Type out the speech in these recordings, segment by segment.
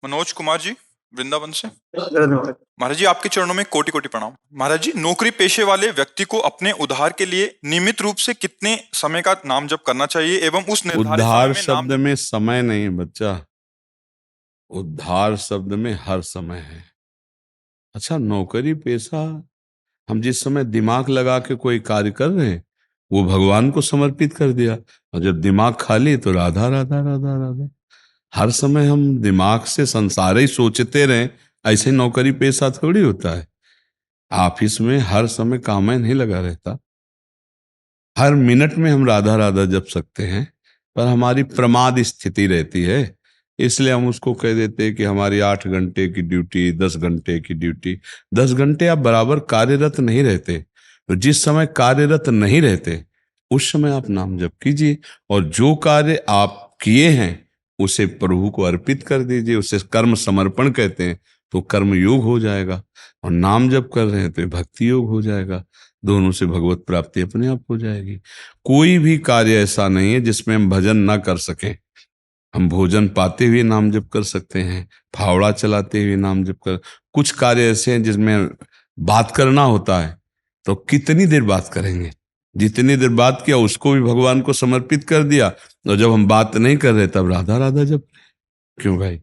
मनोज कुमार जी, वृंदावन से। धन्यवाद। महाराज जी, आपके चरणों में कोटि कोटि प्रणाम। महाराज जी, नौकरी पेशे वाले व्यक्ति को अपने उद्धार के लिए नियमित रूप से कितने समय का नाम जप करना चाहिए एवं उस निर्धारित समय उद्धार में शब्द में समय नहीं है बच्चा, उद्धार शब्द में हर समय है। अच्छा, नौकरी पेशा, हम जिस समय दिमाग लगा के कोई कार्य कर रहे हैं वो भगवान को समर्पित कर दिया, और जब दिमाग खाली तो राधा राधा राधा राधा। हर समय हम दिमाग से संसार ही सोचते रहें, ऐसे नौकरी पेशा थोड़ी होता है। ऑफिस में हर समय काम नहीं लगा रहता, हर मिनट में हम राधा राधा जप सकते हैं, पर हमारी प्रमाद स्थिति रहती है, इसलिए हम उसको कह देते हैं कि हमारी 8 घंटे की ड्यूटी, 10 घंटे की ड्यूटी। 10 घंटे आप बराबर कार्यरत नहीं रहते, तो जिस समय कार्यरत नहीं रहते उस समय आप नाम जप कीजिए, और जो कार्य आप किए हैं उसे प्रभु को अर्पित कर दीजिए, उसे कर्म समर्पण कहते हैं, तो कर्म योग हो जाएगा। और नाम जप कर रहे हैं तो भक्ति योग हो जाएगा, दोनों से भगवत प्राप्ति अपने आप हो जाएगी। कोई भी कार्य ऐसा नहीं है जिसमें हम भजन ना कर सकें। हम भोजन पाते हुए नाम जप कर सकते हैं, फावड़ा चलाते हुए नाम जप कर, कुछ कार्य ऐसे हैं जिसमें बात करना होता है, तो कितनी देर बात करेंगे, जितनी देर बात किया उसको भी भगवान को समर्पित कर दिया, और जब हम बात नहीं कर रहे तब राधा राधा जप। क्यों भाई?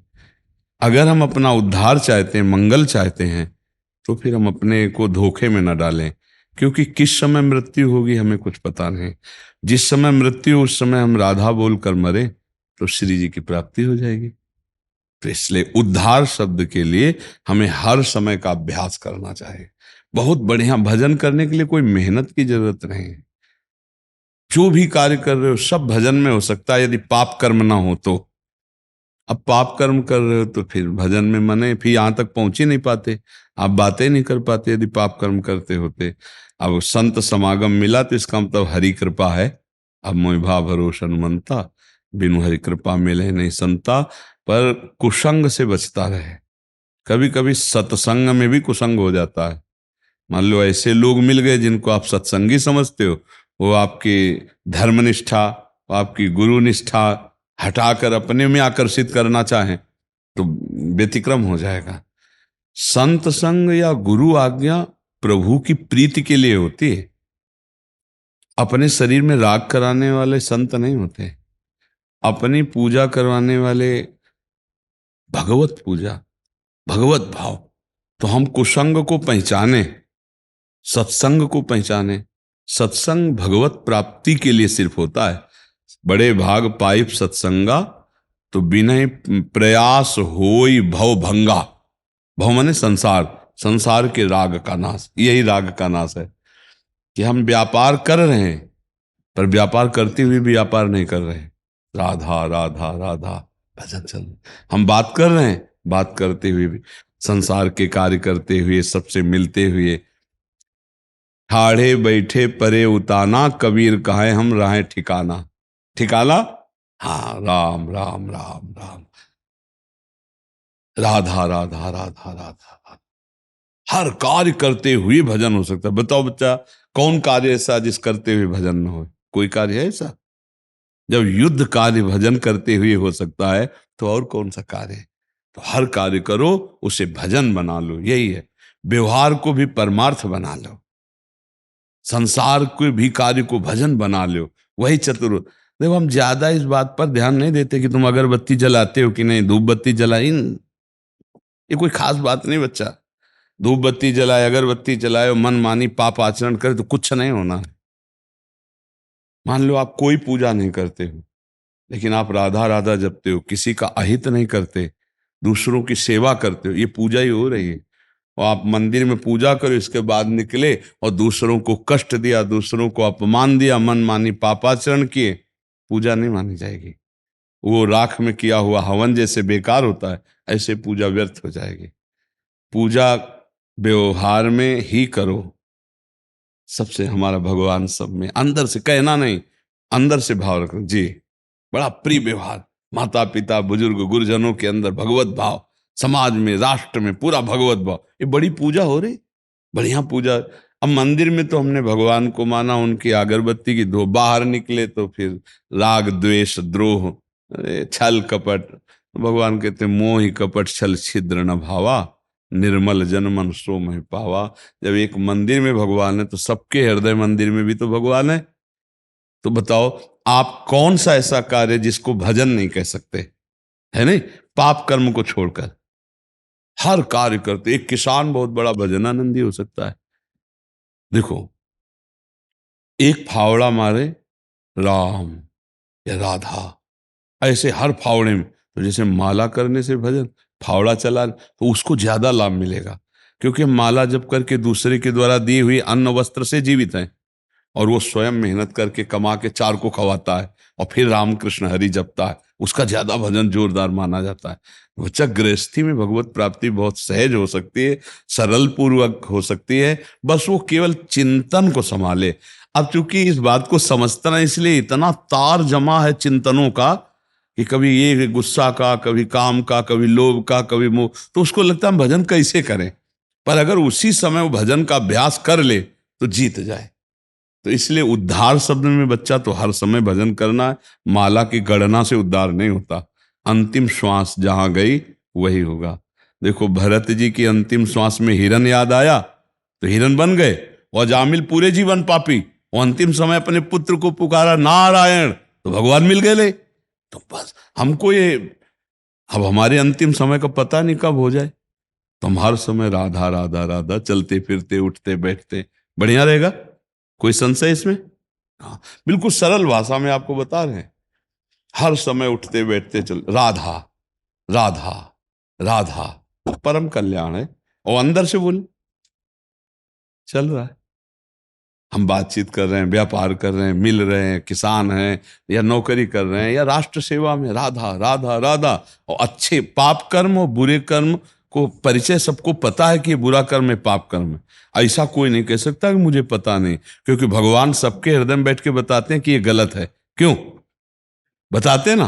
अगर हम अपना उद्धार चाहते हैं, मंगल चाहते हैं, तो फिर हम अपने को धोखे में न डालें, क्योंकि किस समय मृत्यु होगी हमें कुछ पता नहीं। जिस समय मृत्यु उस समय हम राधा बोलकर मरे तो श्री जी की प्राप्ति हो जाएगी। तो इसलिए उद्धार शब्द के लिए हमें हर समय का अभ्यास करना चाहिए। बहुत बढ़िया भजन करने के लिए कोई मेहनत की जरूरत नहीं है, जो भी कार्य कर रहे हो सब भजन में हो सकता है, यदि पाप कर्म ना हो तो। अब पाप कर्म कर रहे हो तो फिर भजन में मने फिर यहां तक पहुंच ही नहीं पाते, आप बातें नहीं कर पाते यदि पाप कर्म करते होते। अब संत समागम मिला तो इसका मतलब हरि कृपा है। अब मोहि भाव भरोसा हनुमंता, बिनु हरि कृपा मिले नहीं संता। पर कुसंग से बचता रहे, कभी कभी सत्संग में भी कुसंग हो जाता है। मान लो ऐसे लोग मिल गए जिनको आप सत्संगी समझते हो, वो आपकी धर्मनिष्ठा, आपकी गुरु निष्ठा हटाकर अपने में आकर्षित करना चाहें तो व्यतिक्रम हो जाएगा। संत संग या गुरु आज्ञा प्रभु की प्रीति के लिए होती है, अपने शरीर में राग कराने वाले संत नहीं होते। अपनी पूजा करवाने वाले भगवत पूजा, भगवत भाव। तो हम कुसंग को पहचाने, सत्संग को पहचाने। सत्संग भगवत प्राप्ति के लिए सिर्फ होता है। बड़े भाग पाइप सत्संगा, तो बिना प्रयास होई भव भंगा। भव माने संसार, संसार के राग का नाश। यही राग का नाश है कि हम व्यापार कर रहे हैं पर व्यापार करते हुए भी व्यापार नहीं कर रहे हैं। राधा राधा राधा भजन चल, हम बात कर रहे हैं, बात करते हुए भी संसार के कार्य करते हुए, सबसे मिलते हुए। ठाढ़े बैठे परे उताना, कबीर कहे हम राहें ठिकाना। ठिकाना, हाँ, राम राम राम राम, राधा राधा राधा राधा। हर कार्य करते हुए भजन हो सकता है। बताओ बच्चा, कौन कार्य ऐसा जिस करते हुए भजन न हो? कोई कार्य है ऐसा? जब युद्ध कार्य भजन करते हुए हो सकता है तो और कौन सा कार्य है? तो हर कार्य करो, उसे भजन बना लो। यही है, व्यवहार को भी परमार्थ बना लो, संसार के भी कार्य को भजन बना लो। वही चतुर। देखो, हम ज्यादा इस बात पर ध्यान नहीं देते कि तुम अगरबत्ती जलाते हो कि नहीं, धूप बत्ती जलाई, ये कोई खास बात नहीं बच्चा। धूप बत्ती जलाए, अगरबत्ती जलाए, मन मानी पाप आचरण करे तो कुछ नहीं होना है। मान लो आप कोई पूजा नहीं करते हो, लेकिन आप राधा राधा जपते हो, किसी का अहित नहीं करते, दूसरों की सेवा करते हो, ये पूजा ही हो रही है। और आप मंदिर में पूजा करो, इसके बाद निकले और दूसरों को कष्ट दिया, दूसरों को अपमान दिया, मन मानी पापाचरण किए, पूजा नहीं मानी जाएगी। वो राख में किया हुआ हवन जैसे बेकार होता है, ऐसे पूजा व्यर्थ हो जाएगी। पूजा व्यवहार में ही करो। सबसे हमारा भगवान सब में, अंदर से कहना नहीं, अंदर से भाव रखो जी। बड़ा प्रिय व्यवहार, माता पिता बुजुर्ग गुरुजनों के अंदर भगवत भाव, समाज में राष्ट्र में पूरा भगवत भाव, ये बड़ी पूजा हो रही, बढ़िया पूजा। अब मंदिर में तो हमने भगवान को माना, उनकी अगरबत्ती की धो, बाहर निकले तो फिर राग द्वेष द्रोह, छल कपट, भगवान कहते हैं मोहि कपट छल छिद्र न भावा, निर्मल जन मन सो मैं पावा। जब एक मंदिर में भगवान है तो सबके हृदय मंदिर में भी तो भगवान है। तो बताओ आप कौन सा ऐसा कार्य जिसको भजन नहीं कह सकते, है नहीं? पाप कर्म को छोड़कर हर कार्य करते। एक किसान बहुत बड़ा भजनानंदी हो सकता है। देखो, एक फावड़ा मारे राम या राधा, ऐसे हर फावड़े में, तो जैसे माला करने से भजन, फावड़ा चला तो उसको ज्यादा लाभ मिलेगा, क्योंकि माला जप करके दूसरे के द्वारा दी हुई अन्न वस्त्र से जीवित है, और वो स्वयं मेहनत करके कमा के चार को खवाता है और फिर रामकृष्ण हरि जपता है, उसका ज्यादा भजन जोरदार माना जाता है। बच्चा, गृहस्थी में भगवत प्राप्ति बहुत सहज हो सकती है, सरल पूर्वक हो सकती है, बस वो केवल चिंतन को संभाले। अब चूंकि इस बात को समझता ना, इसलिए इतना तार जमा है चिंतनों का कि कभी ये गुस्सा का, कभी काम का, कभी लोभ का, कभी मोह, तो उसको लगता है हम भजन कैसे करें। पर अगर उसी समय वो भजन का अभ्यास कर ले तो जीत जाए। तो इसलिए उद्धार शब्द में बच्चा तो हर समय भजन करना है। माला की गणना से उद्धार नहीं होता, अंतिम श्वास जहां गई वही होगा। देखो, भरत जी की अंतिम श्वास में हिरन याद आया तो हिरन बन गए, और जामिल पूरे जीवन पापी, वो अंतिम समय अपने पुत्र को पुकारा नारायण तो भगवान मिल गए। ले तो बस हमको ये, अब हमारे अंतिम समय का पता नहीं कब हो जाए, तो हम हर समय राधा राधा राधा चलते फिरते उठते बैठते, बढ़िया रहेगा। कोई संशय इसमें? हाँ, बिल्कुल सरल भाषा में आपको बता रहे हैं। हर समय उठते बैठते चल राधा राधा राधा, परम कल्याण है। और अंदर से बोले चल रहा है, हम बातचीत कर रहे हैं, व्यापार कर रहे हैं, मिल रहे हैं, किसान हैं या नौकरी कर रहे हैं या राष्ट्र सेवा में, राधा राधा राधा। और अच्छे पाप कर्म और बुरे कर्म को परिचय सबको पता है कि ये बुरा कर्म है, पाप कर्म है। ऐसा कोई नहीं कह सकता कि मुझे पता नहीं, क्योंकि भगवान सबके हृदय में बैठ के बताते हैं कि ये गलत है। क्यों बताते ना?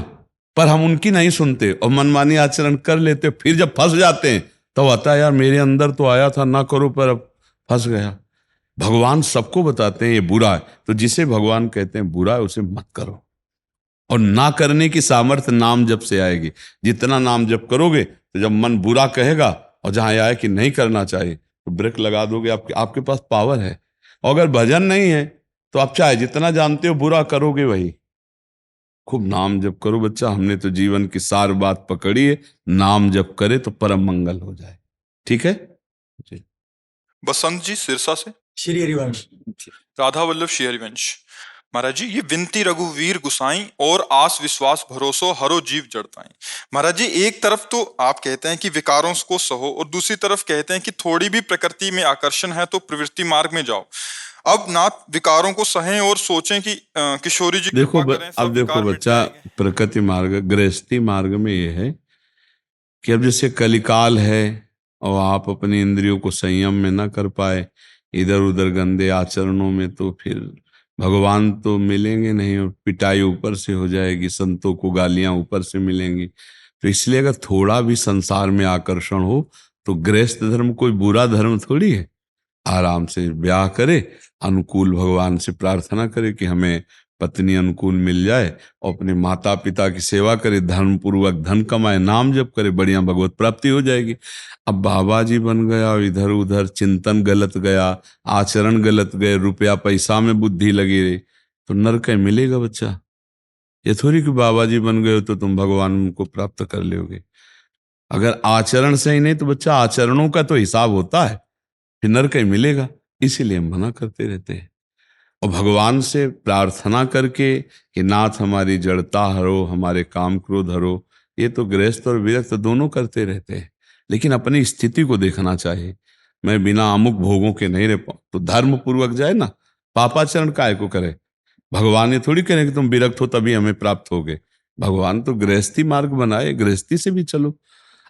पर हम उनकी नहीं सुनते और मनमानी आचरण कर लेते, फिर जब फंस जाते हैं तो आता है यार मेरे अंदर तो आया था ना करो, पर अब फंस गया। भगवान सबको बताते हैं ये बुरा है, तो जिसे भगवान कहते हैं बुरा है उसे मत करो। और ना करने की सामर्थ्य नाम जप से आएगी। जितना नाम जप करोगे, तो जब मन बुरा कहेगा और जहां आए कि नहीं करना चाहिए तो ब्रेक लगा दोगे। आपके पास पावर है। और अगर भजन नहीं है तो आप चाहे जितना जानते हो बुरा करोगे वही। खूब नाम जप करो बच्चा, हमने तो जीवन की सार बात पकड़ी है, नाम जप करे तो परम मंगल हो जाए। ठीक है जी। बसंत जी सिरसा से। श्री हरिवंश। राधा वल्लभ श्री हरिवंश। महाराज जी, ये विनती रघुवीर गुसाई और आस विश्वास भरोसो हरो जीव जड़ताई। महाराज जी, एक तरफ तो आप कहते हैं कि विकारों को सहो और दूसरी तरफ कहते हैं कि थोड़ी भी प्रकृति में आकर्षण है तो प्रवृत्ति मार्ग में जाओ। अब ना विकारों को सहें और सोचें कि किशोरी जी देखो कृपा करें, सब अब देखो विकार मिट बच्चा, जाएंगे। प्रकृति मार्ग गृहस्थी मार्ग में ये है कि अब जैसे कलिकाल है और आप अपनी इंद्रियों को संयम में ना कर पाए, इधर उधर गंदे आचरणों में, तो फिर भगवान तो मिलेंगे नहीं और पिटाई ऊपर से हो जाएगी, संतों को गालियां ऊपर से मिलेंगी। तो इसलिए अगर थोड़ा भी संसार में आकर्षण हो तो गृहस्थ धर्म कोई बुरा धर्म थोड़ी है। आराम से ब्याह करे, अनुकूल भगवान से प्रार्थना करे कि हमें पत्नी अनुकूल मिल जाए, और अपने माता पिता की सेवा करे, धर्म पूर्वक धन कमाए, नाम जप करे, बढ़िया भगवत प्राप्ति हो जाएगी। अब बाबा जी बन गया और इधर उधर चिंतन गलत गया, आचरण गलत गए, रुपया पैसा में बुद्धि लगी रही, तो नरक मिलेगा बच्चा। ये थोड़ी कि बाबा जी बन गए हो तो तुम भगवान को प्राप्त कर लोगे। अगर आचरण सही नहीं तो बच्चा आचरणों का तो हिसाब होता है, फिर नरक ही मिलेगा। इसीलिए हम मना करते रहते हैं। और भगवान से प्रार्थना करके कि नाथ हमारी जड़ता हरो, हमारे काम क्रोध हरो, ये तो गृहस्थ और विरक्त दोनों करते रहते हैं। लेकिन अपनी स्थिति को देखना चाहिए। मैं बिना अमुक भोगों के नहीं रह पाऊँ तो धर्म पूर्वक जाए ना, पापाचरण काहे को करे। भगवान ये थोड़ी कह रहे कि तुम विरक्त हो तभी हमें प्राप्त होगे। भगवान तो गृहस्थी मार्ग बनाए, गृहस्थी से भी चलो।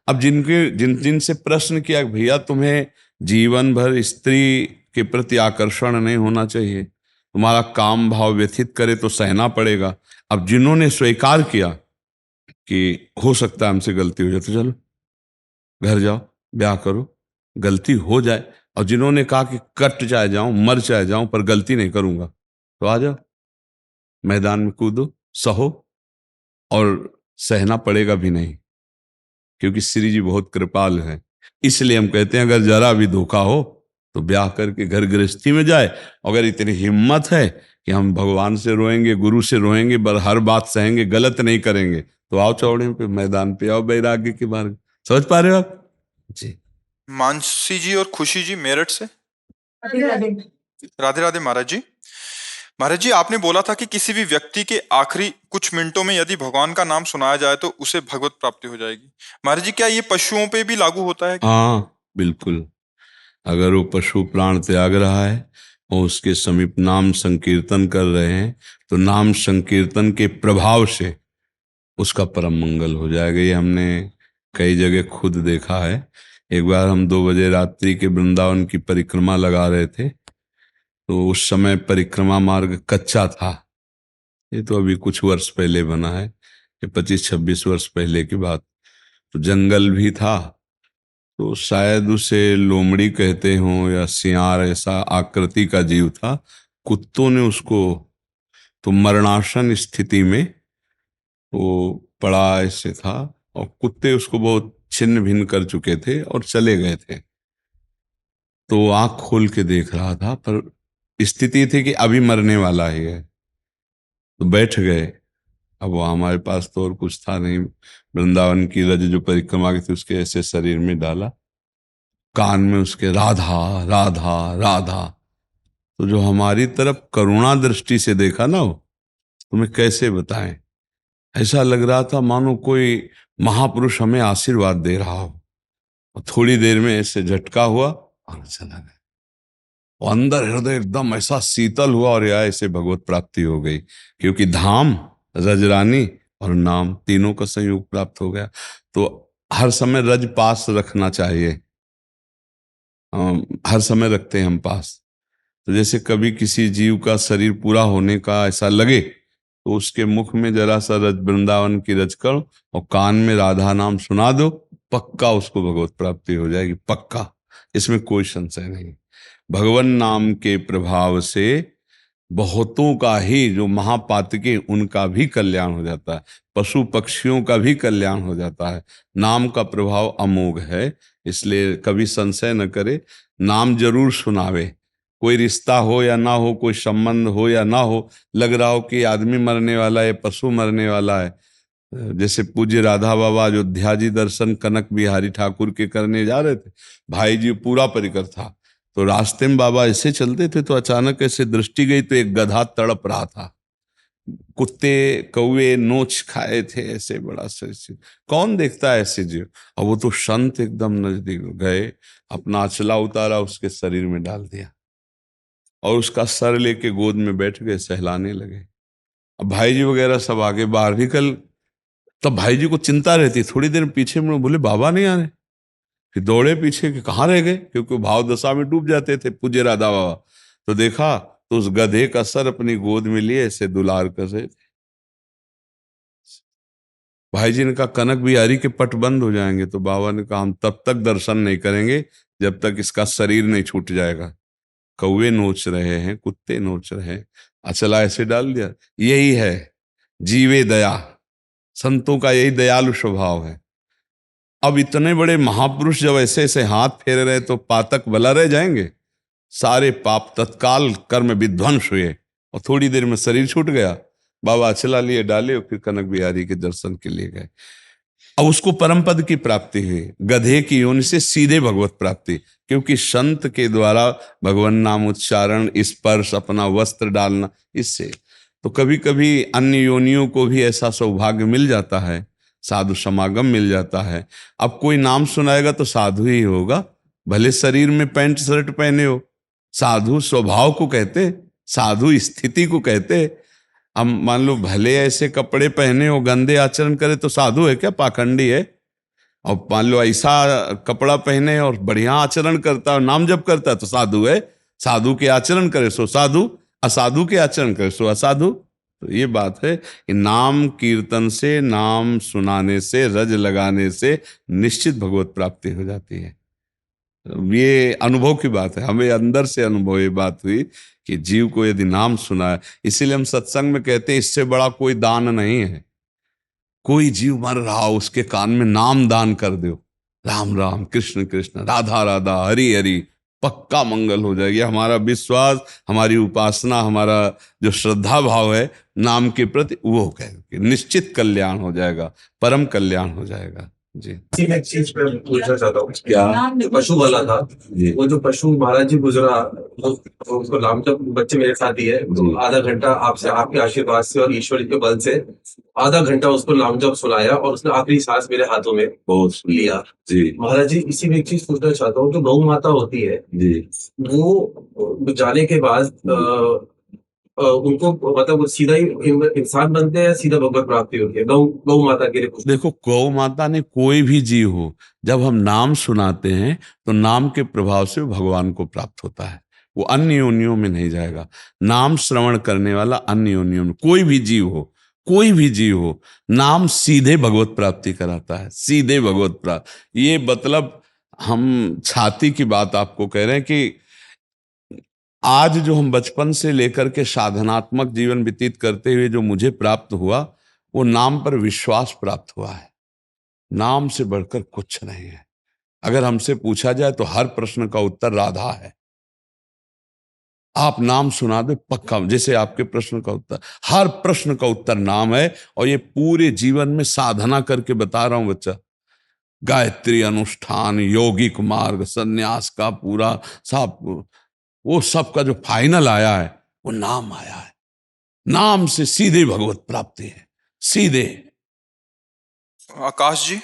अब जिनसे प्रश्न किया भैया तुम्हें जीवन भर स्त्री के प्रति आकर्षण नहीं होना चाहिए, तुम्हारा काम भाव व्यथित करे तो सहना पड़ेगा। अब जिन्होंने स्वीकार किया कि हो सकता है हमसे गलती हो जाए तो चलो घर जाओ, ब्याह करो, गलती हो जाए। और जिन्होंने कहा कि कट चाहे जाऊं, मर चाहे जाऊं, पर गलती नहीं करूंगा, तो आ जाओ, मैदान में कूदो, सहो, और सहना पड़ेगा भी नहीं। क्योंकि श्री जी बहुत कृपाल हैं। इसलिए हम कहते हैं अगर जरा भी धोखा हो तो ब्याह करके घर गृहस्थी में जाए। अगर इतनी हिम्मत है कि हम भगवान से रोएंगे, गुरु से रोएंगे, पर हर बात सहेंगे, गलत नहीं करेंगे, तो आओ चौड़े पे, मैदान पे आओ वैराग्य के मार्ग। समझ पा रहे हो आप जी? मानसी जी और खुशी जी मेरठ से। राधे राधे। राधे राधे महाराज जी। महाराज जी, आपने बोला था कि किसी भी व्यक्ति के आखिरी कुछ मिनटों में यदि भगवान का नाम सुनाया जाए तो उसे भगवत प्राप्ति हो जाएगी। महाराज जी, क्या ये पशुओं पे भी लागू होता है? हाँ बिल्कुल। अगर वो पशु प्राण त्याग रहा है और उसके समीप नाम संकीर्तन कर रहे हैं तो नाम संकीर्तन के प्रभाव से उसका परम मंगल हो जाएगा। ये हमने कई जगह खुद देखा है। एक बार हम 2 बजे रात्रि के वृंदावन की परिक्रमा लगा रहे थे, तो उस समय परिक्रमा मार्ग कच्चा था। ये तो अभी कुछ वर्ष पहले बना है, ये 25-26 वर्ष पहले की बात। तो जंगल भी था, तो शायद उसे लोमड़ी कहते हों या सियार, ऐसा आकृति का जीव था। कुत्तों ने उसको, तो मरणासन स्थिति में वो पड़ा ऐसे था, और कुत्ते उसको बहुत छिन्न भिन्न कर चुके थे और चले गए थे। तो वो आंख खोल के देख रहा था, पर स्थिति थी कि अभी मरने वाला ही है। तो बैठ गए। अब वो हमारे पास तो और कुछ था नहीं, वृंदावन की रज जो परिक्रमा की थी उसके ऐसे शरीर में डाला, कान में उसके राधा राधा राधा। तो जो हमारी तरफ करुणा दृष्टि से देखा ना, वो तुम्हें कैसे बताएं, ऐसा लग रहा था मानो कोई महापुरुष हमें आशीर्वाद दे रहा हो। और थोड़ी देर में ऐसे झटका हुआ और चला गया। और अंदर हृदय एकदम ऐसा शीतल हुआ, और या ऐसे भगवत प्राप्ति हो गई, क्योंकि धाम, रजरानी और नाम तीनों का संयोग प्राप्त हो गया। तो हर समय रज पास रखना चाहिए। हर समय रखते हैं हम पास। तो जैसे कभी किसी जीव का शरीर पूरा होने का ऐसा लगे, तो उसके मुख में जरा सा रज, वृंदावन की रज कर और कान में राधा नाम सुना दो, पक्का उसको भगवत प्राप्ति हो जाएगी, पक्का। इसमें कोई संशय नहीं। भगवान नाम के प्रभाव से बहुतों का ही, जो महापातकी, उनका भी कल्याण हो जाता है, पशु पक्षियों का भी कल्याण हो जाता है। नाम का प्रभाव अमोघ है, इसलिए कभी संशय न करे। नाम जरूर सुनावे। कोई रिश्ता हो या ना हो, कोई संबंध हो या ना हो, लग रहा हो कि आदमी मरने वाला है, पशु मरने वाला है। जैसे पूज्य राधा बाबा अयोध्या जी दर्शन कनक बिहारी ठाकुर के करने जा रहे थे, भाई जी पूरा परिकर था, तो रास्ते में बाबा ऐसे चलते थे, तो अचानक ऐसे दृष्टि गई तो एक गधा तड़प रहा था। कुत्ते कौवे नोच खाए थे, ऐसे बड़ा से कौन देखता है ऐसे जीव। और वो तो संत एकदम नजदीक गए, अपना अचला उतारा, उसके शरीर में डाल दिया और उसका सर लेके गोद में बैठ गए, सहलाने लगे। अब भाई जी वगैरह सब आगे बाहर निकल, तब भाई जी को चिंता रहती, थोड़ी देर पीछे में बोले बाबा नहीं आ रहे। फिर दौड़े पीछे कि कहाँ रह गए, क्योंकि भाव दशा में डूब जाते थे पूज्य राधा बाबा। तो देखा तो उस गधे का सर अपनी गोद में लिए ऐसे दुलार कर रहे थे। भाई जी ने कहा कनक बिहारी के पट बंद हो जाएंगे, तो बाबा ने कहा हम तब तक दर्शन नहीं करेंगे जब तक इसका शरीर नहीं छूट जाएगा। कौवे नोच रहे हैं, कुत्ते नोच रहे हैं, अचला ऐसे डाल दिया। यही है जीवे दया, संतों का यही दयालु स्वभाव है। अब इतने बड़े महापुरुष जब ऐसे ऐसे हाथ फेर रहे, तो पातक भला रह जाएंगे। सारे पाप तत्काल कर्म विध्वंस हुए और थोड़ी देर में शरीर छूट गया। बाबा अचला लिए डाले और फिर कनक बिहारी के दर्शन के लिए गए। अब उसको परम पद की प्राप्ति हुई, गधे की योनि से सीधे भगवत प्राप्ति, क्योंकि संत के द्वारा भगवान नाम उच्चारण, स्पर्श, अपना वस्त्र डालना, इससे। तो कभी कभी अन्य योनियों को भी ऐसा सौभाग्य मिल जाता है, साधु समागम मिल जाता है। अब कोई नाम सुनाएगा तो साधु ही होगा, भले शरीर में पैंट शर्ट पहने हो। साधु स्वभाव को कहते, साधु स्थिति को कहते। अब मान लो भले ऐसे कपड़े पहने हो, गंदे आचरण करे तो साधु है क्या, पाखंडी है। और मान लो ऐसा कपड़ा पहने और बढ़िया आचरण करता है, नाम जप करता है, तो साधु है। साधु के आचरण करे सो साधु, असाधु के आचरण करे सो असाधु। तो ये बात है कि नाम कीर्तन से, नाम सुनाने से, रज लगाने से निश्चित भगवत प्राप्ति हो जाती है। ये अनुभव की बात है, हमें अंदर से अनुभव ये बात हुई कि जीव को यदि नाम सुना है, इसीलिए हम सत्संग में कहते हैं इससे बड़ा कोई दान नहीं है। कोई जीव मर रहा उसके कान में नाम दान कर दो, राम राम कृष्ण कृष्ण राधा राधा हरि हरि, पक्का मंगल हो जाएगी। हमारा विश्वास, हमारी उपासना, हमारा जो श्रद्धा भाव है नाम के प्रति, वो कह निश्चित कल्याण हो जाएगा, परम कल्याण हो जाएगा। जी इसी में एक चीज मैं पूछना चाहता हूँ। क्या? जो पशु वाला था, जी वो जो पशु महाराज जी गुजरा, वो उसको नाम, जब बच्चे मेरे साथ ही है, तो आधा घंटा आपसे, आपके आशीर्वाद से और ईश्वर के बल से आधा घंटा उसको नाम जप सुनाया और उसने आखिरी सांस मेरे हाथों में बहुत लिया। जी महाराज जी, इसी में एक चीज पूछना चाहता हूँ, जो गौ माता होती है, जी वो जाने के बाद उनको मतलब वो सीधा ही इंसान बनते हैं या सीधा भगवत प्राप्ति होती है? गौ माता के लिए कुछ देखो, गौ माता ने कोई भी जीव हो, जब हम नाम सुनाते हैं तो नाम के प्रभाव से भगवान को प्राप्त होता है, वो अन्य योनियों में नहीं जाएगा। नाम श्रवण करने वाला अन्य योनियों में, कोई भी जीव हो, कोई भी जीव हो, नाम सीधे भगवत प्राप्ति कराता है, सीधे भगवत प्राप्त। ये मतलब हम छाती की बात आपको कह रहे हैं कि आज जो हम बचपन से लेकर के साधनात्मक जीवन व्यतीत करते हुए जो मुझे प्राप्त हुआ, वो नाम पर विश्वास प्राप्त हुआ है। नाम से बढ़कर कुछ नहीं है। अगर हमसे पूछा जाए तो हर प्रश्न का उत्तर राधा है। आप नाम सुना दे पक्का, जैसे आपके प्रश्न का उत्तर, हर प्रश्न का उत्तर नाम है। और ये पूरे जीवन में साधना करके बता रहा हूं बच्चा, गायत्री अनुष्ठान, यौगिक मार्ग, सन्यास का पूरा सब, वो सब का जो फाइनल आया है वो नाम आया है। नाम से सीधे भगवत प्राप्ति है, सीधे। आकाश जी।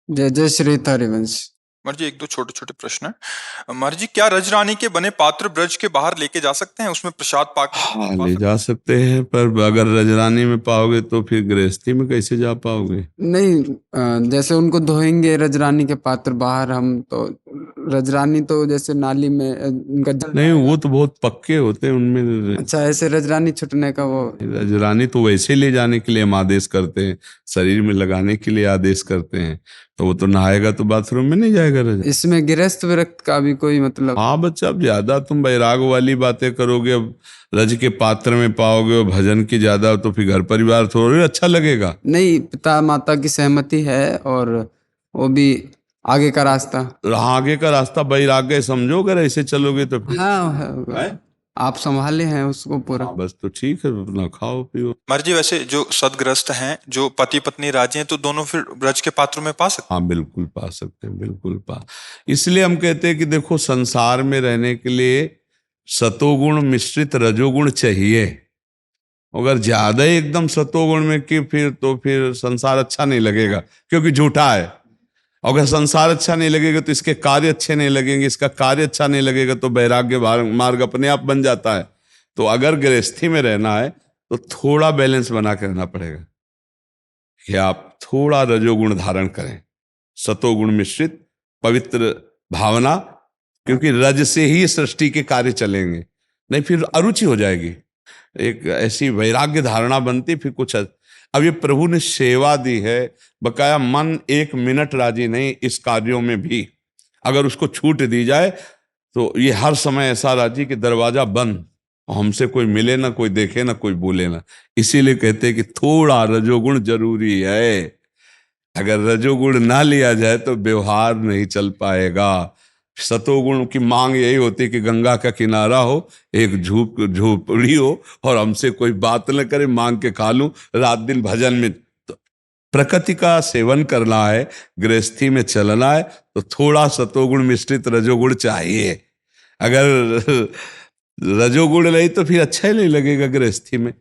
जय जय श्री हरिवंश। मर जी, एक दो छोटे छोटे प्रश्न है। मर जी, क्या रजरानी के बने पात्र ब्रज के बाहर लेके जा सकते हैं, उसमें प्रसाद पाकर? हाँ, ले जा सकते हैं, पर अगर रजरानी में पाओगे तो फिर गृहस्थी में कैसे जा पाओगे? नहीं, जैसे उनको धोएंगे रजरानी के पात्र बाहर हम, तो रजरानी तो जैसे नाली में उनका नहीं, वो तो बहुत पक्के होते हैं उनमें। अच्छा, ऐसे रजरानी छुटने का वो रजरानी तो वैसे ले जाने के लिए हम आदेश करते हैं, शरीर में लगाने के लिए आदेश करते हैं। तो वो तो नहाएगा तो बाथरूम में नहीं जाएगा रज। इसमें गृहस्थ विरक्त का भी कोई मतलब? हाँ बच्चा, अब ज्यादा तुम वैराग वाली बातें करोगे, अब रज के पात्र में पाओगे और भजन की ज्यादा, तो फिर घर परिवार थोड़ा अच्छा लगेगा। नहीं, पिता माता की सहमति है और वो भी आगे का रास्ता। आगे का रास्ता वैराग्य समझो, अगर ऐसे चलोगे तो फिर। हाँ, है? आप संभाले हैं उसको पूरा। हाँ, बस तो ठीक है, अपना खाओ पियो। मर जी, वैसे जो सदग्रस्त हैं, जो पति पत्नी राजी हैं, तो दोनों फिर ब्रज के पात्रों में पा सकते? हाँ बिल्कुल पा सकते हैं, बिल्कुल पा। इसलिए हम कहते हैं कि देखो, संसार में रहने के लिए सतोगुण मिश्रित रजोगुण चाहिए। अगर ज्यादा ही एकदम सतोगुण में कि फिर संसार अच्छा नहीं लगेगा, क्योंकि झूठा है। अगर संसार अच्छा नहीं लगेगा तो इसके कार्य अच्छे नहीं लगेंगे, इसका कार्य अच्छा नहीं लगेगा तो वैराग्य मार्ग अपने आप बन जाता है। तो अगर गृहस्थी में रहना है तो थोड़ा बैलेंस बना के रहना पड़ेगा कि आप थोड़ा रजोगुण धारण करें, सतोगुण मिश्रित पवित्र भावना, क्योंकि रज से ही सृष्टि के कार्य चलेंगे, नहीं फिर अरुचि हो जाएगी। एक ऐसी वैराग्य धारणा बनती, फिर कुछ। अब ये प्रभु ने सेवा दी है, बकाया मन एक मिनट राजी नहीं इस कार्यों में भी। अगर उसको छूट दी जाए तो ये हर समय ऐसा राजी कि दरवाजा बंद, हमसे कोई मिले ना, कोई देखे ना, कोई बोले ना। इसीलिए कहते हैं कि थोड़ा रजोगुण जरूरी है। अगर रजोगुण ना लिया जाए तो व्यवहार नहीं चल पाएगा। सतोगुण की मांग यही होती है कि गंगा का किनारा हो, एक झोपड़ी हो और हमसे कोई बात न करे, मांग के खा लूं, रात दिन भजन में। तो प्रकृति का सेवन करना है, गृहस्थी में चलना है, तो थोड़ा सतोगुण मिश्रित रजोगुण चाहिए। अगर रजोगुण नहीं तो फिर अच्छा ही नहीं लगेगा गृहस्थी में।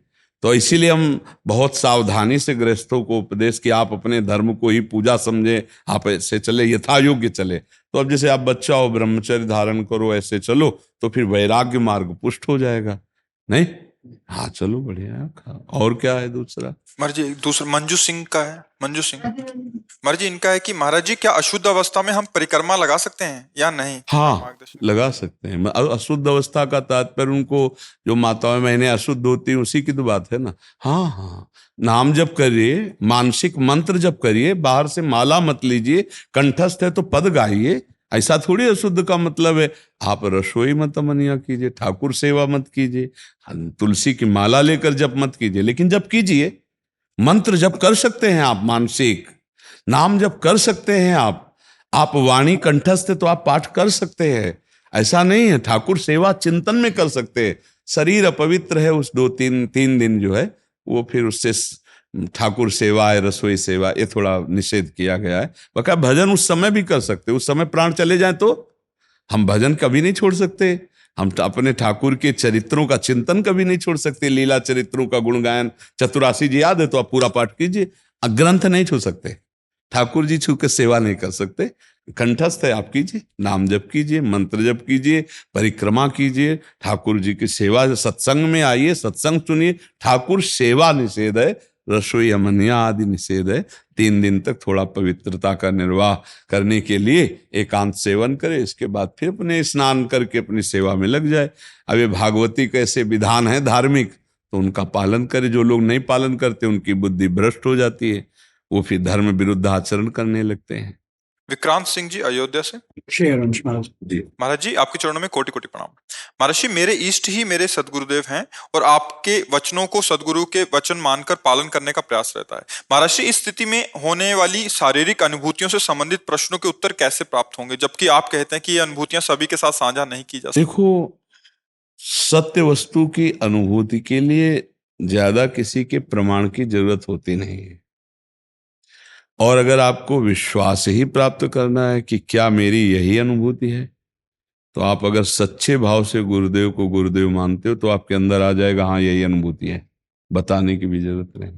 तो इसीलिए हम बहुत सावधानी से गृहस्थों को उपदेश कि आप अपने धर्म को ही पूजा समझे, आप ऐसे चले, यथा योग्य चले। तो अब जैसे आप बच्चा हो, ब्रह्मचर्य धारण करो, ऐसे चलो, तो फिर वैराग्य मार्ग पुष्ट हो जाएगा। नहीं, हाँ चलो बढ़िया है। और क्या है दूसरा? मर जी, दूसरा मंजू सिंह का है। मंजू सिंह मर जी, इनका है कि महाराज जी, क्या अशुद्ध अवस्था में हम परिक्रमा लगा सकते हैं या नहीं? हाँ लगा सकते हैं। अशुद्ध अवस्था का तात्पर्य उनको, जो माताएं महीने अशुद्ध होती हैं उसी की तो बात है ना। हाँ हाँ, नाम जप करिए, मानसिक मंत्र जप करिए, बाहर से माला मत लीजिए, कंठस्थ है तो पद गाइए। ऐसा थोड़ी अशुद्ध का मतलब है आप रसोई मत मनिया कीजिए, ठाकुर सेवा मत कीजिए, तुलसी की माला लेकर जप मत कीजिए, लेकिन जप कीजिए। मंत्र जप कर सकते हैं आप, मानसिक नाम जप कर सकते हैं आप वाणी कंठस्थ है तो आप पाठ कर सकते हैं, ऐसा नहीं है। ठाकुर सेवा चिंतन में कर सकते हैं। शरीर अपवित्र है उस 2-3 दिन जो है वो, फिर उससे ठाकुर सेवा है, रसोई सेवा, ये थोड़ा निषेध किया गया है। बका भजन उस समय भी कर सकते, उस समय प्राण चले जाए तो हम भजन कभी नहीं छोड़ सकते। हम अपने ठाकुर के चरित्रों का चिंतन कभी नहीं छोड़ सकते, लीला चरित्रों का गुणगायन। चतुरासी जी याद है तो आप पूरा पाठ कीजिए, ग्रंथ नहीं छू सकते, ठाकुर जी छू के सेवा नहीं कर सकते। कंठस्थ है आप कीजिए, नाम जप कीजिए, मंत्र जप कीजिए, परिक्रमा कीजिए, ठाकुर जी की सेवा, सत्संग में आइए, सत्संग सुनिए। ठाकुर सेवा निषेध है, रसोई अमनिया आदि निषेध है। 3 दिन तक थोड़ा पवित्रता का निर्वाह करने के लिए एकांत सेवन करे, इसके बाद फिर अपने स्नान करके अपनी सेवा में लग जाए। अब ये भागवती कैसे विधान है धार्मिक, तो उनका पालन करे। जो लोग नहीं पालन करते उनकी बुद्धि भ्रष्ट हो जाती है, वो फिर धर्म विरुद्ध आचरण करने लगते हैं। विक्रांत सिंह जी अयोध्या से। श्री हरिवंश महाराज। जी। महाराज जी आपके चरणों में कोटि कोटि प्रणाम। महाराज जी मेरे इष्ट ही मेरे सदगुरुदेव हैं और आपके वचनों को सदगुरु के वचन मानकर पालन करने का प्रयास रहता है। महाराज जी इस स्थिति में होने वाली शारीरिक अनुभूतियों से संबंधित प्रश्नों के उत्तर कैसे प्राप्त होंगे, जबकि आप कहते हैं कि ये अनुभूतियां सभी के साथ साझा नहीं की जा सकती। देखो, सत्य वस्तु की अनुभूति के लिए ज्यादा किसी के प्रमाण की जरूरत होती नहीं है। और अगर आपको विश्वास ही प्राप्त करना है कि क्या मेरी यही अनुभूति है, तो आप अगर सच्चे भाव से गुरुदेव को गुरुदेव मानते हो तो आपके अंदर आ जाएगा, हाँ यही अनुभूति है, बताने की भी जरूरत नहीं,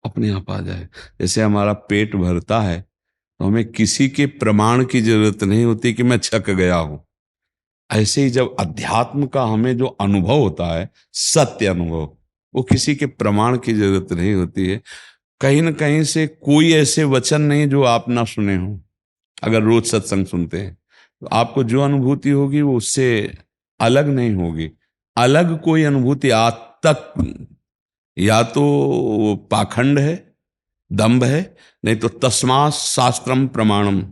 अपने आप आ जाए। जैसे हमारा पेट भरता है तो हमें किसी के प्रमाण की जरूरत नहीं होती कि मैं छक गया हूं। ऐसे ही जब अध्यात्म का हमें जो अनुभव होता है, सत्य अनुभव, वो किसी के प्रमाण की जरूरत नहीं होती है। कहीं न कहीं से कोई ऐसे वचन नहीं जो आप ना सुने हो। अगर रोज सत्संग सुनते हैं तो आपको जो अनुभूति होगी वो उससे अलग नहीं होगी। अलग कोई अनुभूति आज तक या तो वो पाखंड है, दंभ है, नहीं तो तस्मात् शास्त्रम प्रमाणम,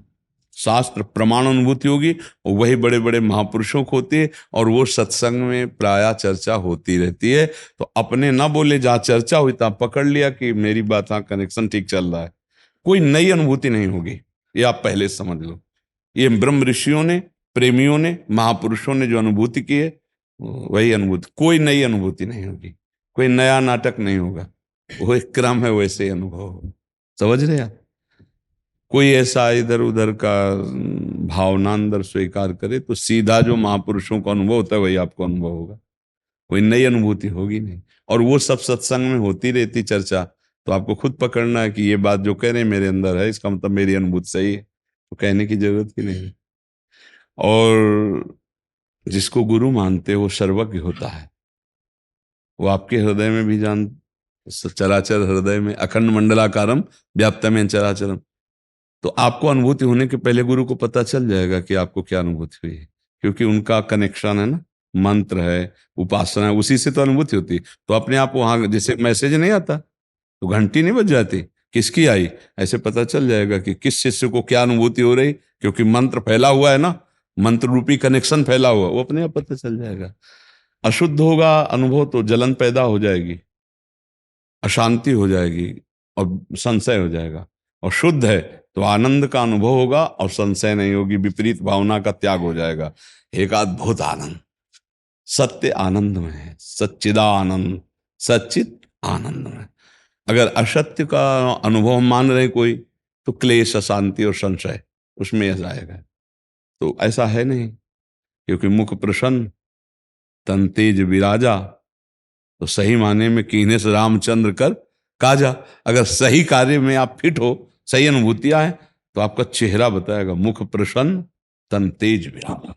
शास्त्र प्रमाण अनुभूति होगी। और वही बड़े बड़े महापुरुषों को होती है और वो सत्संग में प्रायः चर्चा होती रहती है। तो अपने ना बोले, जहाँ चर्चा हुई तहाँ पकड़ लिया कि मेरी बात, हाँ कनेक्शन ठीक चल रहा है। कोई नई अनुभूति नहीं होगी, ये आप पहले समझ लो। ये ब्रह्म ऋषियों ने, प्रेमियों ने, महापुरुषों ने जो अनुभूति की है वही अनुभूति, कोई नई अनुभूति नहीं होगी, कोई नया नाटक नहीं होगा। वो एक क्रम है, वैसे ही अनुभव होगा। समझ रहे आप? कोई ऐसा इधर उधर का भावना अंदर स्वीकार करे तो सीधा जो महापुरुषों का अनुभव होता है वही आपको अनुभव होगा, कोई नई अनुभूति होगी नहीं। और वो सब सत्संग में होती रहती चर्चा, तो आपको खुद पकड़ना है कि ये बात जो कह रहे हैं मेरे अंदर है, इसका मतलब मेरी अनुभूति सही है, तो कहने की जरूरत ही नहीं। और जिसको गुरु मानते हैं वो सर्वज्ञ होता है, वो आपके हृदय में भी जान, चराचर हृदय में अखंड मंडलाकारम व्याप्तमेन चराचरम। तो आपको अनुभूति होने के पहले गुरु को पता चल जाएगा कि आपको क्या अनुभूति हुई है, क्योंकि उनका कनेक्शन है ना, मंत्र है, उपासना है, उसी से तो अनुभूति होती। तो अपने आप वहां जैसे मैसेज नहीं आता तो घंटी नहीं बज जाती, किसकी आई, ऐसे पता चल जाएगा कि किस शिष्य को क्या अनुभूति हो रही, क्योंकि मंत्र फैला हुआ है ना, मंत्र रूपी कनेक्शन फैला हुआ, वो अपने आप पता चल जाएगा। अशुद्ध होगा अनुभव तो जलन पैदा हो जाएगी, अशांति हो जाएगी और संशय हो जाएगा। और शुद्ध है तो आनंद का अनुभव होगा और संशय नहीं होगी, विपरीत भावना का त्याग हो जाएगा। एक अद्भुत आनंद, सत्य आनंद में है, सच्चिदानंद, सच्चित आनंद में। अगर असत्य का अनुभव मान रहे कोई तो क्लेश, अशांति और संशय उसमें आ जाएगा। तो ऐसा है नहीं, क्योंकि मुख प्रसन्न तन तेज विराजा, तो सही माने में कीन्हे से रामचंद्र कर काजा। अगर सही कार्य में आप फिट हो, सही अनुभूतियां हैं, तो आपका चेहरा बताएगा मुख प्रसन्न तन तेज विराजा,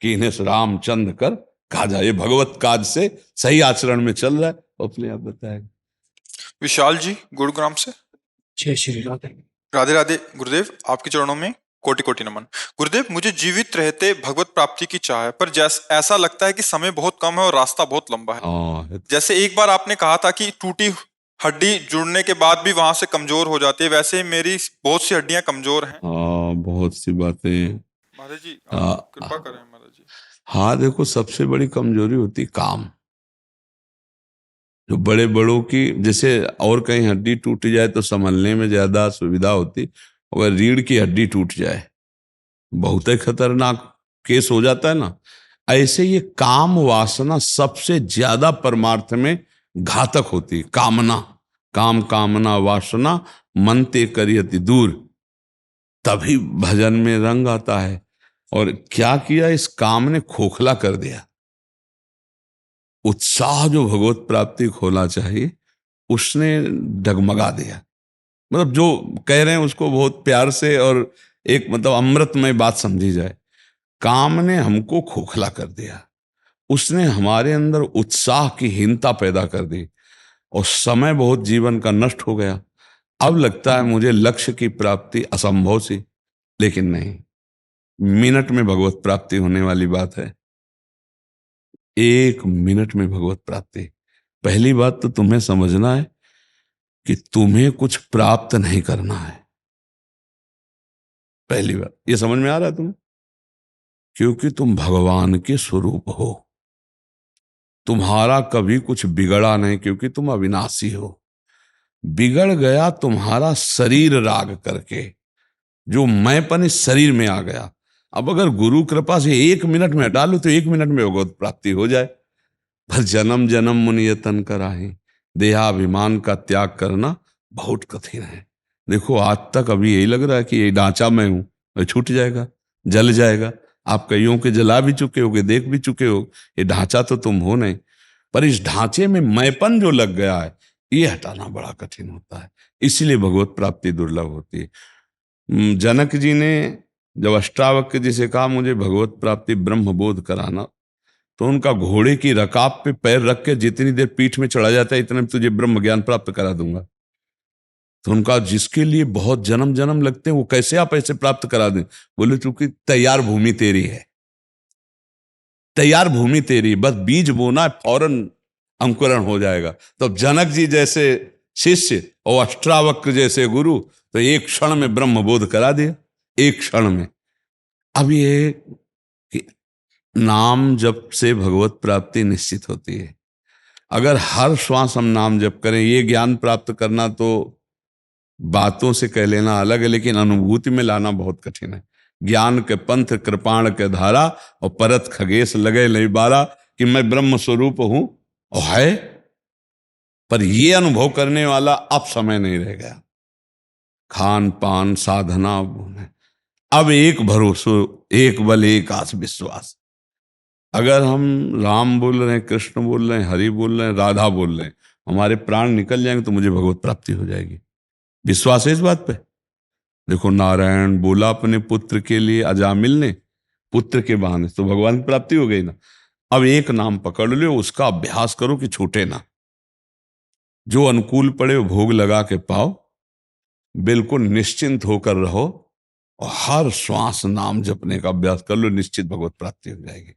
कीन्हे से रामचंद्र कर काजा। ये भगवत काज से सही आचरण में चल रहा है, अपने आप बताएगा। विशाल जी गुरुग्राम से। जय श्री राधे। राधे राधे गुरुदेव, आपके चरणों में कोटि कोटि नमन। गुरुदेव मुझे जीवित रहते भगवत प्राप्ति की चाह है, पर ऐसा लगता है कि समय बहुत कम है और रास्ता बहुत लंबा है। जैसे एक बार आपने कहा था कि टूटी हड्डी जुड़ने के बाद भी वहां से कमजोर हो जाती है, वैसे मेरी बहुत सी हड्डियां कमजोर हैं। बहुत सी बातें महाराज जी आप कृपा करें महाराज जी। हाँ देखो, सबसे बड़ी कमजोरी होती काम। जो बड़े बड़ों की, जैसे और कहीं हड्डी टूट जाए तो संभलने में ज्यादा सुविधा होती, अगर रीढ़ की हड्डी टूट जाए बहुत ही खतरनाक केस हो जाता है ना। ऐसे ये काम वासना सबसे ज्यादा परमार्थ में घातक होती है। कामना, काम कामना वासना मन ते करियति दूर, तभी भजन में रंग आता है। और क्या किया, इस काम ने खोखला कर दिया। उत्साह जो भगवत प्राप्ति को होना चाहिए उसने डगमगा दिया। मतलब जो कह रहे हैं उसको बहुत प्यार से और एक मतलब अमृतमय बात समझी जाए। काम ने हमको खोखला कर दिया, उसने हमारे अंदर उत्साह की हीनता पैदा कर दी और समय बहुत जीवन का नष्ट हो गया। अब लगता है मुझे लक्ष्य की प्राप्ति असंभव सी, लेकिन नहीं, मिनट में भगवत प्राप्ति होने वाली बात है। 1 मिनट में भगवत प्राप्ति। पहली बात तो तुम्हें समझना है कि तुम्हें कुछ प्राप्त नहीं करना है। पहली बात ये समझ में आ रहा है तुम्हें, क्योंकि तुम भगवान के स्वरूप हो। तुम्हारा कभी कुछ बिगड़ा नहीं, क्योंकि तुम अविनाशी हो। बिगड़ गया तुम्हारा शरीर राग करके, जो मैंपन इस शरीर में आ गया। अब अगर गुरु कृपा से 1 मिनट में हटा लो तो 1 मिनट में भगवत प्राप्ति हो जाए। पर जन्म जन्म मुनि यतन कराहे, देहाभिमान का त्याग करना बहुत कठिन है। देखो आज तक अभी यही लग रहा है कि ये ढांचा मैं हूं, ये छूट जाएगा, जल जाएगा। आप कईयों के जला भी चुके हो, देख भी चुके हो, ये ढांचा तो तुम हो नहीं। पर इस ढांचे में मैंपन जो लग गया है, ये हटाना बड़ा कठिन होता है। इसलिए भगवत प्राप्ति दुर्लभ होती है। जनक जी ने जब अष्टावक्र जी से कहा मुझे भगवत प्राप्ति ब्रह्म बोध कराना, तो उनका घोड़े की रकाब पे पैर रख के जितनी देर पीठ में चढ़ा जाता है, इतने में तुझे ब्रह्म ज्ञान प्राप्त करा दूंगा। तो उनका जिसके लिए बहुत जन्म जन्म लगते हैं वो कैसे आप ऐसे प्राप्त करा दें? बोले चूंकि तैयार भूमि तेरी है, तैयार भूमि तेरी, बस बीज बोना फौरन अंकुरण हो जाएगा। तो जनक जी जैसे शिष्य और अष्टावक्र जैसे गुरु, तो 1 क्षण में ब्रह्म बोध करा दिया, 1 क्षण में। अब ये कि नाम जप से भगवत प्राप्ति निश्चित होती है। अगर हर श्वास हम नाम जप करें, ये ज्ञान प्राप्त करना तो बातों से कह लेना अलग है, लेकिन अनुभूति में लाना बहुत कठिन है। ज्ञान के पंथ कृपाण के धारा, और परत खगेश लगे नहीं बारा, कि मैं ब्रह्म स्वरूप हूं और है। पर ये अनुभव करने वाला अब समय नहीं रह गया। खान पान साधना अब एक भरोसो, एक बल, एक आस विश्वास। अगर हम राम बोल रहे हैं, कृष्ण बोल रहे हैं, हरि बोल रहे हैं, राधा बोल रहे हैं, हमारे प्राण निकल जाएंगे तो मुझे भगवत प्राप्ति हो जाएगी। विश्वास है इस बात पे? देखो नारायण बोला अपने पुत्र के लिए अजामिल ने, पुत्र के बहाने, तो भगवान की प्राप्ति हो गई ना। अब एक नाम पकड़ लो, उसका अभ्यास करो कि छूटे ना। जो अनुकूल पड़े वो भोग लगा के पाओ, बिल्कुल निश्चिंत होकर रहो और हर श्वास नाम जपने का अभ्यास कर लो, निश्चित भगवत प्राप्ति हो जाएगी।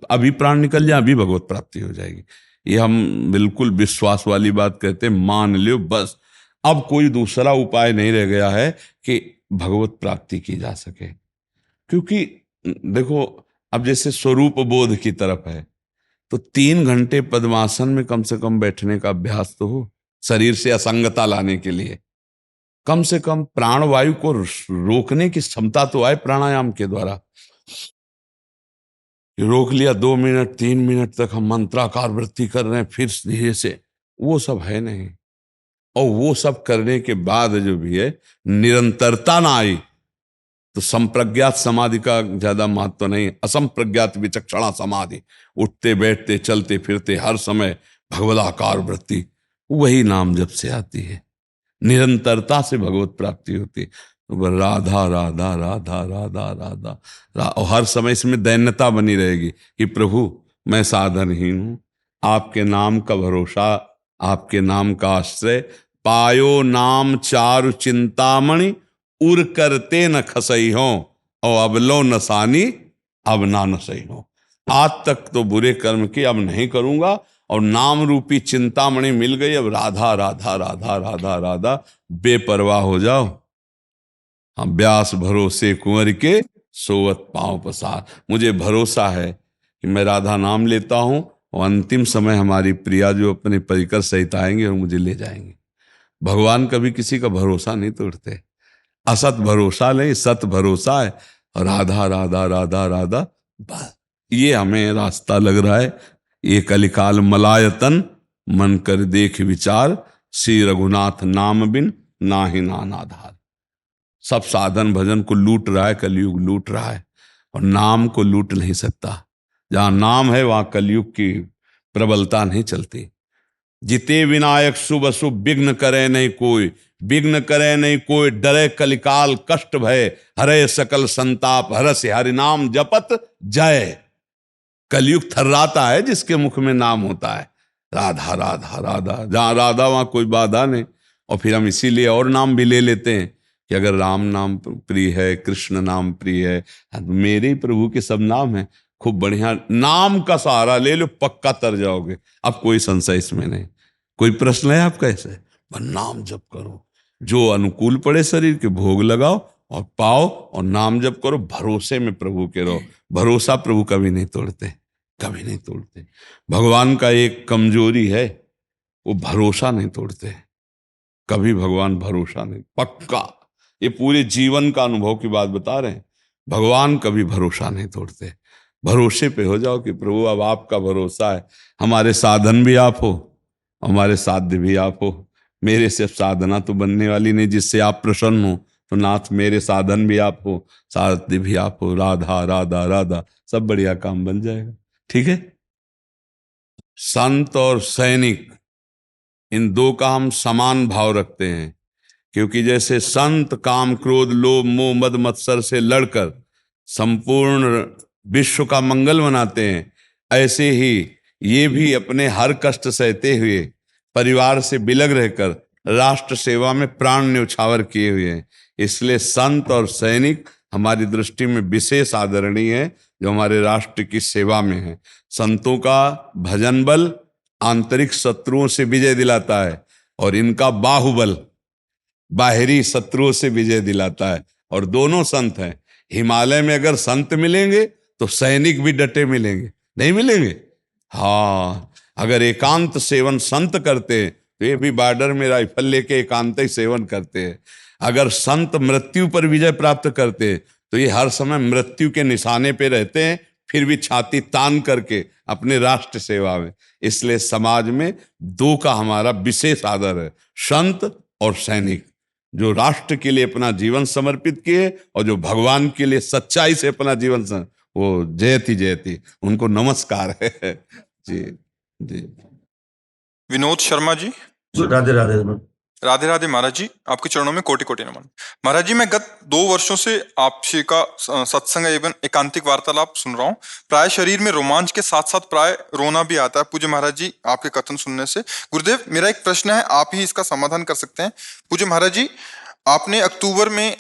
अभी प्राण निकल जाए, अभी भगवत प्राप्ति हो जाएगी। ये हम बिल्कुल विश्वास वाली बात कहते हैं, मान लो बस। अब कोई दूसरा उपाय नहीं रह गया है कि भगवत प्राप्ति की जा सके। क्योंकि देखो, अब जैसे स्वरूप बोध की तरफ है, तो 3 घंटे पद्मासन में कम से कम बैठने का अभ्यास तो हो, शरीर से असंगता लाने के लिए। कम से कम प्राणवायु को रोकने की क्षमता तो आए प्राणायाम के द्वारा। रोक लिया 2 मिनट 3 मिनट तक हम मंत्राकार वृत्ति कर रहे हैं, फिर धीरे से, वो सब है नहीं। और वो सब करने के बाद जो भी है, निरंतरता ना आई तो संप्रज्ञात समाधि का ज्यादा महत्व तो नहीं। असंप्रज्ञात विचक्षणा समाधि, उठते बैठते चलते फिरते हर समय भगवदाकार वृत्ति, वही नाम जब से आती है। निरंतरता से भगवत प्राप्ति होती है। तो राधा राधा राधा राधा राधा और हर समय इसमें दैन्यता बनी रहेगी कि प्रभु मैं साधनहीन हूं, आपके नाम का भरोसा, आपके नाम का आश्रय पायो, नाम चारु चिंतामणि उर करते न खसई हो, और अब लो नसानी अब ना नसई हो। आज तक तो बुरे कर्म किए, अब नहीं करूंगा, और नाम रूपी चिंतामणि मिल गई, अब राधा राधा राधा राधा राधा, बेपरवाह हो जाओ। हम व्यास भरोसे कुंवर के सोवत पांव पसार। मुझे भरोसा है कि मैं राधा नाम लेता हूं, और अंतिम समय हमारी प्रिया जो अपने परिकर सहित आएंगे और मुझे ले जाएंगे। भगवान कभी किसी का भरोसा नहीं तोड़ते। असत भरोसा नहीं, सत भरोसा है। और राधा राधा राधा राधा, बस ये हमें रास्ता लग रहा है। ये कलिकाल मलायतन, मन कर देख विचार, श्री रघुनाथ नाम बिन नाहि नान आधार। सब साधन भजन को लूट रहा है, कलयुग लूट रहा है, और नाम को लूट नहीं सकता। जहां नाम है वहां कलयुग की प्रबलता नहीं चलती। जिते विनायक शुभ अशुभ विघ्न करे नहीं कोई, विघ्न करे नहीं कोई, डरे कलिकाल कष्ट भय, हरे सकल संताप, हरस हरि नाम जपत जय। कलयुग थर्राता है जिसके मुख में नाम होता है, राधा राधा राधा। जहां राधा वहां कोई बाधा नहीं। और फिर हम इसीलिए और नाम भी ले लेते हैं कि अगर राम नाम प्रिय है, कृष्ण नाम प्रिय है, मेरे ही प्रभु के सब नाम है, खूब बढ़िया। नाम का सहारा ले लो, पक्का तर जाओगे। अब कोई संशय इसमें नहीं। कोई प्रश्न है आपका? ऐसे बस नाम जप करो, जो अनुकूल पड़े शरीर के भोग लगाओ और पाओ, और नाम जप करो, भरोसे में प्रभु के रहो। भरोसा प्रभु कभी नहीं तोड़ते, कभी नहीं तोड़ते। भगवान का एक कमजोरी है, वो भरोसा नहीं तोड़ते कभी। भगवान भरोसा नहीं, पक्का। ये पूरे जीवन का अनुभव की बात बता रहे हैं। भगवान कभी भरोसा नहीं तोड़ते। भरोसे पे हो जाओ कि प्रभु अब आपका भरोसा है, हमारे साधन भी आप हो, हमारे साध्य भी आप हो। मेरे से साधना तो बनने वाली नहीं, जिससे आप प्रसन्न हो। तो नाथ मेरे साधन भी आप हो, साध्य भी आप हो। राधा राधा राधा, सब बढ़िया काम बन जाएगा। ठीक है। संत और सैनिक, इन दो का हम समान भाव रखते हैं, क्योंकि जैसे संत काम क्रोध लोभ मोह मद मत्सर से लड़कर संपूर्ण विश्व का मंगल बनाते हैं, ऐसे ही ये भी अपने हर कष्ट सहते हुए परिवार से बिलग रहकर राष्ट्र सेवा में प्राण न्यौछावर किए हुए हैं। इसलिए संत और सैनिक हमारी दृष्टि में विशेष आदरणीय है, जो हमारे राष्ट्र की सेवा में है। संतों का भजन बल आंतरिक शत्रुओं से विजय दिलाता है, और इनका बाहुबल बाहरी शत्रुओं से विजय दिलाता है। और दोनों संत हैं। हिमालय में अगर संत मिलेंगे तो सैनिक भी डटे मिलेंगे, नहीं मिलेंगे? हाँ, अगर एकांत सेवन संत करते हैं तो ये भी बॉर्डर में राइफल लेके एकांत ही सेवन करते हैं। अगर संत मृत्यु पर विजय प्राप्त करते हैं तो ये हर समय मृत्यु के निशाने पे रहते हैं, फिर भी छाती तान करके अपने राष्ट्र सेवा में। इसलिए समाज में दो का हमारा विशेष आदर है, संत और सैनिक, जो राष्ट्र के लिए अपना जीवन समर्पित किए और जो भगवान के लिए सच्चाई से अपना जीवन वो जयती जयती, उनको नमस्कार है। जी जी। विनोद शर्मा जी। राधे राधे। राधे राधे महाराज जी, आपके चरणों में कोटि कोटि नमन। महाराज जी, मैं गत 2 वर्षों से आपसे का सत्संग एवं एकांतिक वार्तालाप सुन रहा हूँ। प्राय शरीर में रोमांच के साथ साथ प्राय रोना भी आता है पूज्य महाराज जी आपके कथन सुनने से। गुरुदेव, मेरा एक प्रश्न है, आप ही इसका समाधान कर सकते हैं। पूज्य महाराज जी, आपने अक्टूबर में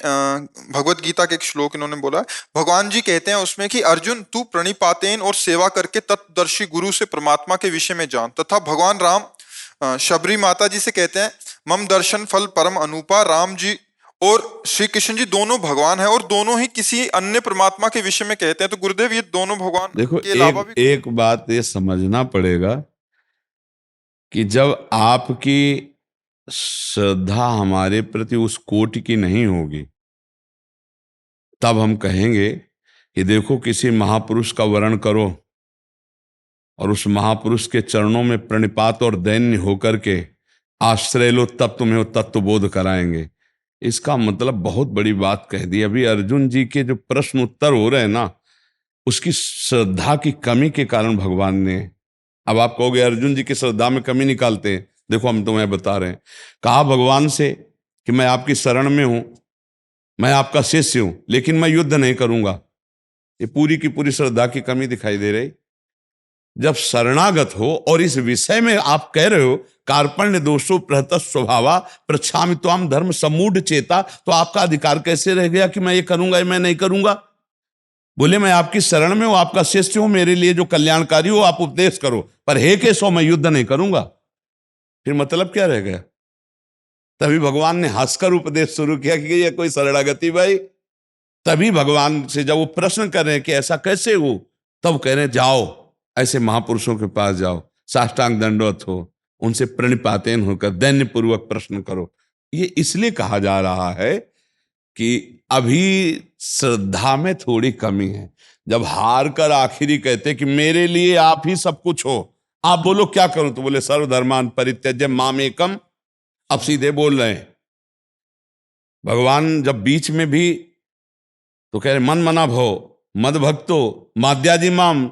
भगवत गीता के एक श्लोक इन्होंने बोला, भगवान जी कहते हैं उसमें कि अर्जुन तू प्रणिपातेन और सेवा करके तत्वदर्शी गुरु से परमात्मा के विषय में जान। तथा भगवान राम शबरी माता जी से कहते हैं मम दर्शन फल परम अनुपा। राम जी और श्री कृष्ण जी दोनों भगवान हैं और दोनों ही किसी अन्य परमात्मा के विषय में कहते हैं। तो गुरुदेव, ये दोनों भगवान देखो, के अलावा भी एक बात ये समझना पड़ेगा कि जब आपकी श्रद्धा हमारे प्रति उस कोटि की नहीं होगी, तब हम कहेंगे कि देखो किसी महापुरुष का वर्ण करो और उस महापुरुष के चरणों में प्रणिपात और दैन्य होकर के आश्रय लो, तब तुम्हें वो तत्वबोध कराएंगे। इसका मतलब बहुत बड़ी बात कह दी। अभी अर्जुन जी के जो प्रश्न उत्तर हो रहे हैं ना, उसकी श्रद्धा की कमी के कारण भगवान ने, अब आप कहोगे अर्जुन जी की श्रद्धा में कमी निकालते हैं, देखो हम तुम्हें बता रहे हैं। कहा भगवान से कि मैं आपकी शरण में हूं, मैं आपका शिष्य हूं, लेकिन मैं युद्ध नहीं करूंगा। ये पूरी की पूरी श्रद्धा की कमी दिखाई दे रही। जब शरणागत हो और इस विषय में आप कह रहे हो कार्पण्य दोषो प्रहत स्वभावा प्रच्छामि त्वाम धर्म सम्मूढ़ चेता, तो आपका अधिकार कैसे रह गया कि मैं ये करूंगा, मैं नहीं करूंगा? बोले मैं आपकी शरण में हूं, आपका शिष्य हूं, मेरे लिए जो कल्याणकारी हो आप उपदेश करो, पर हे केशव मैं युद्ध नहीं करूंगा। फिर मतलब क्या रह गया? तभी भगवान ने हंसकर उपदेश शुरू किया कि ये कोई शरणागति भाई। तभी भगवान से जब वो प्रश्न कर रहे हैं कि ऐसा कैसे हो, तब कह रहे हैं जाओ ऐसे महापुरुषों के पास जाओ, साष्टांग दंडवत हो, उनसे प्रणिपातेन होकर दैन्य पूर्वक प्रश्न करो। ये इसलिए कहा जा रहा है कि अभी श्रद्धा में थोड़ी कमी है। जब हार कर आखिरी कहते कि मेरे लिए आप ही सब कुछ हो, आप बोलो क्या करूं, तो बोले सर्वधर्मान परित्यज्य मामेकम। अब सीधे बोल रहे हैं। भगवान जब बीच में भी तो कह रहे मन मना भव मद भक्तो माद्याजी माम।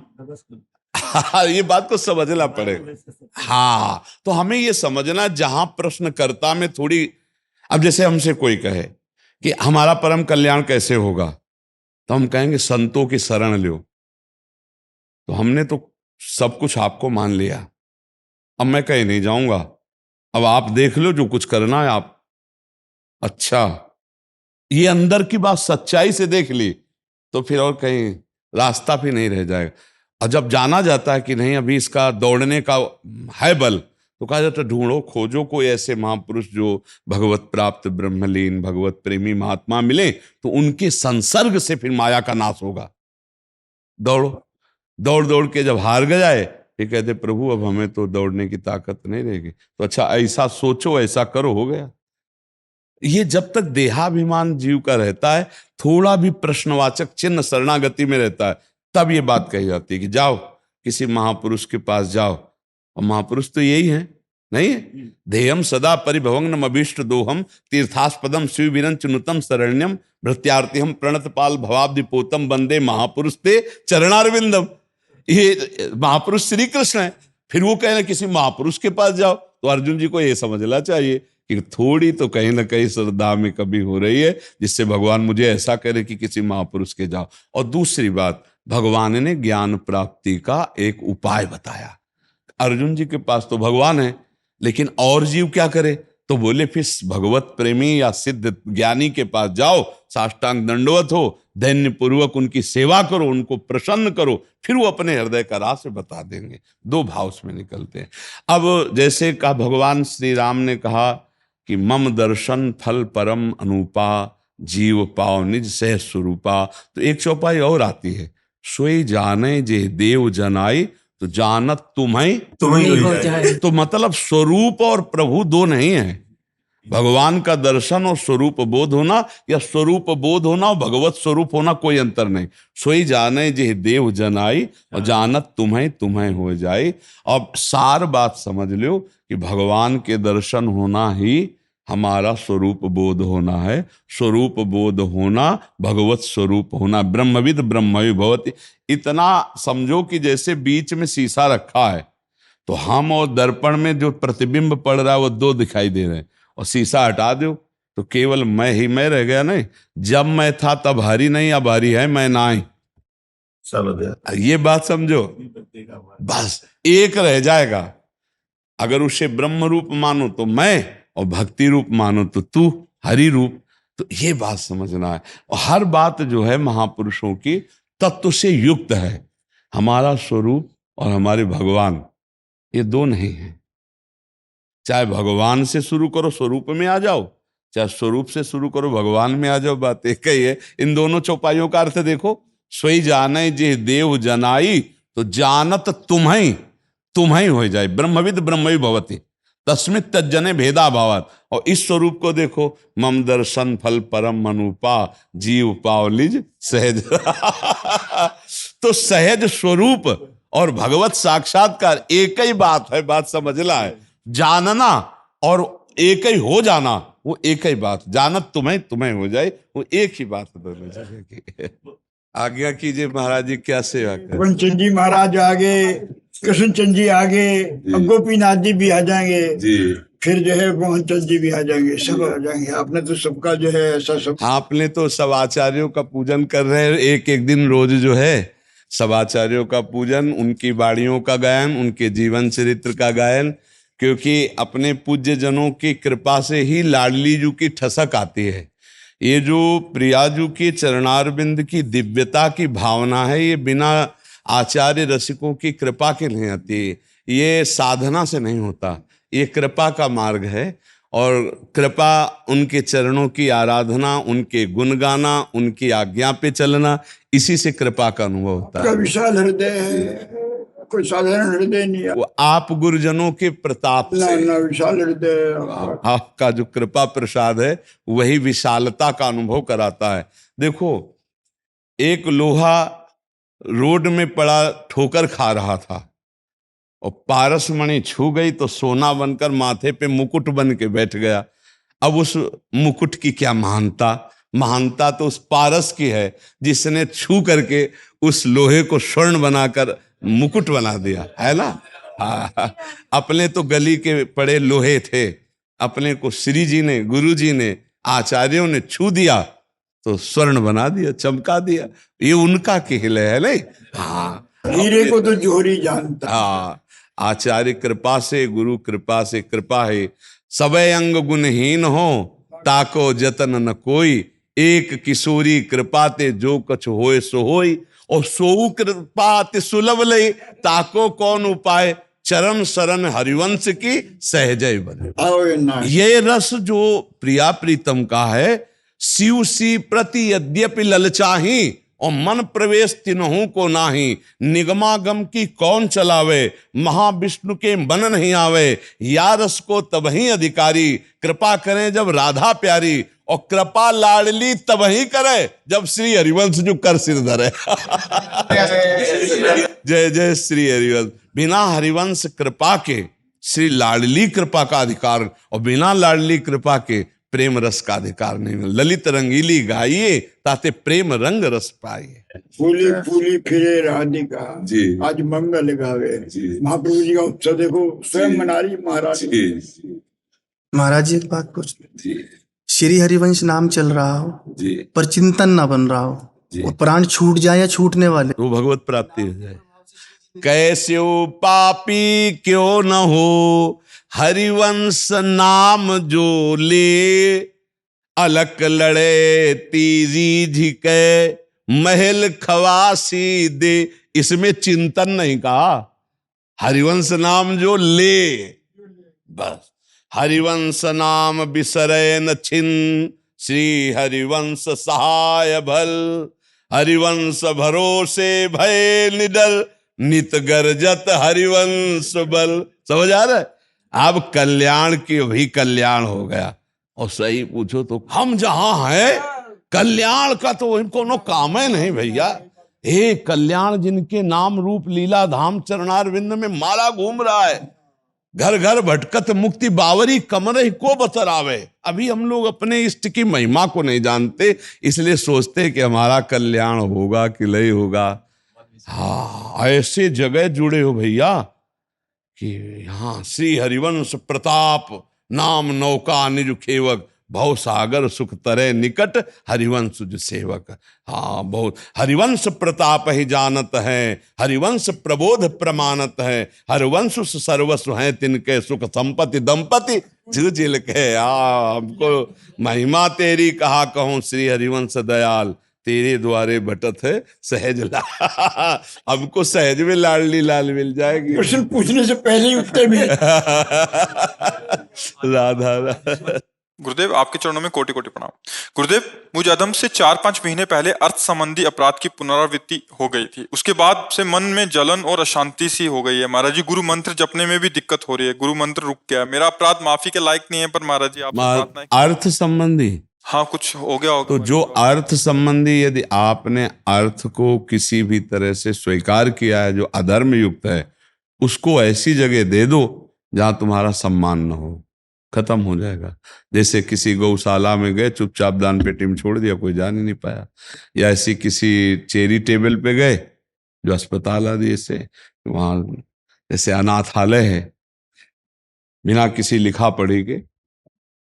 ये बात को समझना पड़ेगा। हाँ, तो हमें ये समझना, जहां प्रश्नकर्ता में थोड़ी, अब जैसे हमसे कोई कहे कि हमारा परम कल्याण कैसे होगा, तो हम कहेंगे संतों की शरण लो। तो हमने तो सब कुछ आपको मान लिया, अब मैं कहीं नहीं जाऊंगा, अब आप देख लो जो कुछ करना है आप। अच्छा, ये अंदर की बात सच्चाई से देख ली तो फिर और कहीं रास्ता भी नहीं रह जाएगा। और जब जाना जाता है कि नहीं अभी इसका दौड़ने का है बल, तो कहा जाता है ढूंढो खोजो कोई ऐसे महापुरुष जो भगवत प्राप्त ब्रह्मलीन भगवत प्रेमी महात्मा मिले, तो उनके संसर्ग से फिर माया का नाश होगा। दौड़ो, दौड़ दौड़ के जब हार गए फिर कहते प्रभु अब हमें तो दौड़ने की ताकत नहीं रहेगी। तो अच्छा ऐसा सोचो, ऐसा करो, हो गया। ये जब तक देहाभिमान जीव का रहता है, थोड़ा भी प्रश्नवाचक चिन्ह शरणागति में रहता है, तब ये बात कही जाती है कि जाओ किसी महापुरुष के पास जाओ। और महापुरुष तो यही है, नहीं है? ध्येयम सदा परिभवग्नम अभीष्ट दोहम तीर्थास्पदम शिव विरंच नुतम शरण्यम भृत्यार्तिहम प्रणतपाल भवाब्दिपोतम वंदे महापुरुष ते चरणारविंदम। ये महापुरुष श्री कृष्ण है। फिर वो कह रहे किसी महापुरुष के पास जाओ, तो अर्जुन जी को ये समझना चाहिए कि थोड़ी तो कहीं ना कहीं श्रद्धा में कभी हो रही है, जिससे भगवान मुझे ऐसा करे कि किसी महापुरुष के जाओ। और दूसरी बात, भगवान ने ज्ञान प्राप्ति का एक उपाय बताया। अर्जुन जी के पास तो भगवान है, लेकिन और जीव क्या करे? तो बोले फिर भगवत प्रेमी या सिद्ध ज्ञानी के पास जाओ, साष्टांग दंडवत हो, दैन्य पूर्वक उनकी सेवा करो, उनको प्रसन्न करो, फिर वो अपने हृदय का राज बता देंगे। दो भाव उसमें निकलते हैं। अब जैसे कहा भगवान श्री राम ने कहा कि मम दर्शन फल परम अनूपा जीव पाव निज सह स्वरूपा, तो एक चौपाई और आती है, सोई जाने जे देव जनाई तो जानत तुम्हें हो जाए। तो मतलब स्वरूप और प्रभु दो नहीं है। भगवान का दर्शन और स्वरूप बोध होना, या स्वरूप बोध होना और भगवत स्वरूप होना कोई अंतर नहीं। सोई जाने जे देव जनाई और जानत तुम्हें हो जाए। अब सार बात समझ लो कि भगवान के दर्शन होना ही हमारा स्वरूप बोध होना है। स्वरूप बोध होना भगवत स्वरूप होना, ब्रह्मविद ब्रह्मवि भवति। इतना समझो कि जैसे बीच में शीशा रखा है, तो हम और दर्पण में जो प्रतिबिंब पड़ रहा है वो दो दिखाई दे रहे हैं, और शीशा हटा दो तो केवल मैं ही मैं रह गया। नहीं, जब मैं था तब हरि नहीं, अब हरि है मैं नाई। ये बात समझो, बस एक रह जाएगा। अगर उसे ब्रह्म रूप मानो तो मैं, और भक्ति रूप मानो तो तू, हरि रूप। तो ये बात समझना है। और हर बात जो है महापुरुषों की तत्व से युक्त है। हमारा स्वरूप और हमारे भगवान ये दो नहीं है। चाहे भगवान से शुरू करो स्वरूप में आ जाओ, चाहे स्वरूप से शुरू करो भगवान में आ जाओ, बात एक ही है। इन दोनों चौपाइयों का अर्थ देखो, सोई जाने जे देव जनाई तो जानत तुम्हें हो जाए, ब्रह्मविद ब्रह्मवि भवति तस्मित तज्जने भेदा भावात। और इस स्वरूप को देखो, मम दर्शन फल परम अनुपा जीव पावलिज सहज। तो सहज स्वरूप और भगवत साक्षात्कार एक ही बात है। बात समझना है, जानना और एक ही हो जाना वो एक ही बात। जानत तुम्हें हो जाए, वो एक ही बात है दोनों जगह की। आज्ञा कीजिए महाराज जी, क्या सेवा करें? पंचन जी महाराज आगे, कृष्णचंद जी आगे, अब गोपीनाथ जी भी आ जाएंगे जी, फिर जो है मोहन चंद जी भी आ जाएंगे, सब आ जाएंगे। आपने तो सबका जो है ऐसा सब आपने तो सब आचार्यों का पूजन कर रहे हैं। एक एक दिन रोज जो है सब आचार्यों का पूजन, उनकी बाणियों का गायन, उनके जीवन चरित्र का गायन, क्योंकि अपने पूज्य जनों की कृपा से ही लाडली जू की ठसक आती है। ये जो प्रियाजू की चरणारविंद की दिव्यता की भावना है, ये बिना आचार्य रसिकों की कृपा के नहीं आती। ये साधना से नहीं होता, ये कृपा का मार्ग है। और कृपा उनके चरणों की आराधना, उनके गुण गाना, उनकी आज्ञा पे चलना, इसी से कृपा का अनुभव होता का है। विशाल हृदय है, कोई साधारण हृदय नहीं है। वो आप गुरुजनों के प्रताप ना से, ना विशाल हृदय आपका जो कृपा प्रसाद है वही विशालता का अनुभव कराता है। देखो, एक लोहा रोड में पड़ा ठोकर खा रहा था और पारसमणि छू गई तो सोना बनकर माथे पे मुकुट बन के बैठ गया। अब उस मुकुट की क्या महानता, महानता तो उस पारस की है जिसने छू करके उस लोहे को स्वर्ण बनाकर मुकुट बना दिया, है ना। हाँ, अपने तो गली के पड़े लोहे थे, अपने को श्री जी ने, गुरु जी ने, आचार्यों ने छू दिया तो स्वर्ण बना दिया, चमका दिया। ये उनका खेल है नहीं। हाँ, हीरे को तो जोहरी जानता। हाँ, आचार्य कृपा से, गुरु कृपा से कृपा है। सबे अंग गुणहीन हो ताको जतन न कोई, एक किशोरी कृपा ते जो कछ होए सो होई, और सोऊ कृपा ते सुलभ लई ताको कौन उपाय, चरण शरण हरिवंश की सहजय बने। आओ ना ये रस जो प्रिया प्रीतम का है, शिव सी प्रति यद्यपि ललचाही और मन प्रवेश तिन्हू को नाही, निगमागम की कौन चलावे, महाविष्णु के मन नहीं आवे, या रस को तबही अधिकारी, कृपा करें जब राधा प्यारी, और कृपा लाडली तबही करे जब श्री हरिवंश जो कर सिर धरे। जय जय श्री हरिवंश। बिना हरिवंश कृपा के श्री लाडली कृपा का अधिकार, और बिना लाडली कृपा के प्रेम रस का अधिकार नहीं। ललित रंगीली गाइए ताते प्रेम रंग रस पाइए। फूली फूली फिरे राधिका जी। आज मंगल गावे। जी। महाप्रभु जी का उत्सव देखो, स्वयं मना रही महाराज। महाराज जी एक बात पूछ, श्री हरिवंश नाम चल रहा हो जी पर चिंतन ना बन रहा हो, और प्राण छूट जाए या छूटने वाले, तो भगवत प्राप्ति हो जाए। कैसे पापी क्यों न हो, हरिवंश नाम जो ले, अलक लड़े तीरी झिके, महल खवासी दे। इसमें चिंतन नहीं कहा, हरिवंश नाम जो ले, बस। हरिवंश नाम बिसरे न छिन, श्री हरिवंश सहाय भल, हरिवंश भरोसे भय निडर, नित गर्जत हरिवंश बल। समझ आ रहा है? अब कल्याण की भी कल्याण हो गया। और सही पूछो तो हम जहां हैं, कल्याण का तो इनको नो काम है नहीं भैया। हे कल्याण जिनके नाम रूप लीला धाम चरणारविंद में माला घूम रहा है, घर घर भटकत मुक्ति बावरी कमरे को बतरावे। अभी हम लोग अपने इष्ट की महिमा को नहीं जानते, इसलिए सोचते कि हमारा कल्याण होगा कि नहीं होगा। हाँ, ऐसे जगह जुड़े हो भैया कि यहाँ श्री हरिवंश प्रताप नाम नौका निज खेवक, भव सागर सुख तरह निकट हरिवंश जो सेवक। हाँ, बहुत हरिवंश प्रताप ही जानत है, हरिवंश प्रबोध प्रमाणत है, हरिवंश सर्वस्व है तिनके, सुख संपत्ति दंपति झिल के। हमको महिमा तेरी कहा कहूँ, श्री हरिवंश दयाल तेरे द्वारे भटत है सहज ला। हमको सहज में लाडली लाल मिल जाएगी। प्रश्न पूछने से पहले ही उत्तर भी। राधा गुरुदेव, आपके चरणों में कोटि कोटि प्रणाम। गुरुदेव, मुझे अधम से 4-5 महीने पहले अर्थ संबंधी अपराध की पुनरावृत्ति हो गई थी। उसके बाद से मन में जलन और अशांति सी हो गई है। महाराज जी, गुरु मंत्र जपने में भी दिक्कत हो रही है, गुरु मंत्र रुक गया। मेरा अपराध माफी के लायक नहीं है, पर महाराज जी आप प्रार्थना है। अर्थ संबंधी, हाँ, कुछ हो गया होगा। तो जो अर्थ संबंधी, यदि आपने अर्थ को किसी भी तरह से स्वीकार किया है जो अधर्म युक्त है, उसको ऐसी जगह दे दो जहां तुम्हारा सम्मान न हो, खत्म हो जाएगा। जैसे किसी गौशाला में गए, चुपचाप दान पेटी में छोड़ दिया, कोई जान ही नहीं पाया। या ऐसी किसी चैरिटेबल पे गए जो अस्पताल आदि से, वहां जैसे अनाथालय है, बिना किसी लिखा पढ़ी के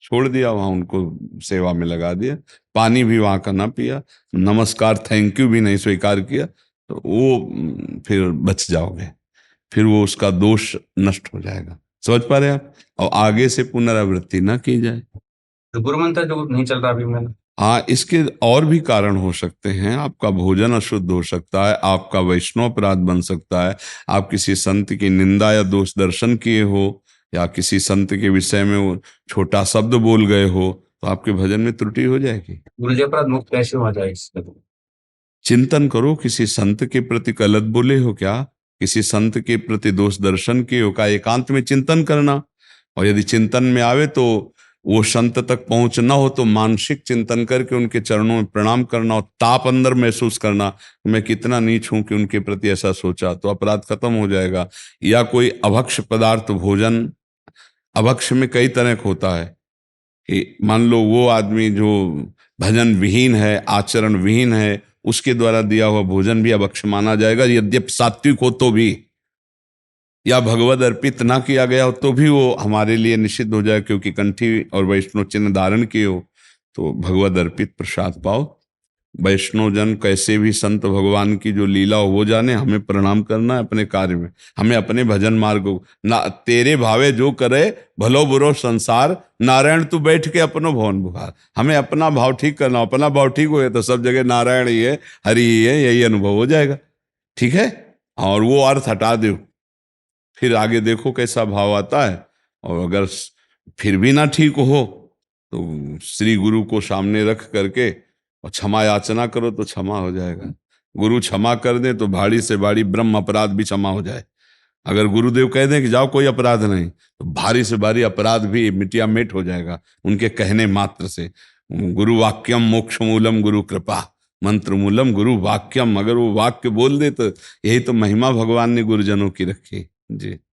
छोड़ दिया, वहां उनको सेवा में लगा दिया। पानी भी वहां का ना पिया, नमस्कार थैंक यू भी नहीं स्वीकार किया, तो वो फिर बच जाओगे, फिर वो उसका दोष नष्ट हो जाएगा। समझ पा रहे आप? और आगे से पुनरावृत्ति ना की जाए। तो गुरु मंत्र जो नहीं चल रहा अभी मैंने। हाँ, इसके और भी कारण हो सकते हैं। आपका भोजन अशुद्ध हो सकता है, आपका वैष्णव अपराध बन सकता है, आप किसी संत की निंदा या दोष दर्शन किए हो, या किसी संत के विषय में वो छोटा शब्द बोल गए हो, तो आपके भजन में त्रुटि हो जाएगी। गुरु जी, अपराध मुक्त कैसे हो जाए इससे? चिंतन करो, किसी संत के प्रति गलत बोले हो क्या, किसी संत के प्रति दोष दर्शन किए का एकांत में चिंतन करना, और यदि चिंतन में आवे तो वो संत तक पहुंच ना हो तो मानसिक चिंतन करके उनके चरणों में प्रणाम करना, और ताप अंदर महसूस करना मैं कितना नीच हूं कि उनके प्रति ऐसा सोचा, तो अपराध खत्म हो जाएगा। या कोई अभक्ष पदार्थ भोजन, अभक्ष में कई तरह का होता है कि मान लो वो आदमी जो भजन विहीन है, आचरण विहीन है, उसके द्वारा दिया हुआ भोजन भी अभक्ष माना जाएगा, यद्यपि सात्विक हो तो भी, या भगवद अर्पित ना किया गया हो तो भी वो हमारे लिए निषिद्ध हो जाए, क्योंकि कंठी और वैष्णव चिन्ह धारण किए हो तो भगवद अर्पित प्रसाद पाओ। वैष्णव जन कैसे भी संत भगवान की जो लीला हो वो जाने, हमें प्रणाम करना है अपने कार्य में, हमें अपने भजन मार्ग ना तेरे भावे जो करे भलो बुरो संसार, नारायण तू बैठ के अपनो भवन बुहार। हमें अपना भाव ठीक करना, अपना भाव ठीक हो गया तो सब जगह नारायण ही है, हरि ही है, यही अनुभव हो जाएगा। ठीक है, और वो अर्थ हटा दो, फिर आगे देखो कैसा भाव आता है। और अगर फिर भी ना ठीक हो तो श्री गुरु को सामने रख करके और क्षमा याचना करो तो क्षमा हो जाएगा। गुरु क्षमा कर दे तो भारी से भारी ब्रह्म अपराध भी क्षमा हो जाए। अगर गुरुदेव कह दें कि जाओ कोई अपराध नहीं, तो भारी से भारी अपराध भी मिटिया मिट हो जाएगा उनके कहने मात्र से। गुरु वाक्यम मोक्ष मूलम गुरु कृपा, मंत्र मूलम गुरु वाक्यम। अगर वो वाक्य बोल दे तो यही तो महिमा भगवान ने गुरुजनों की रखी जी।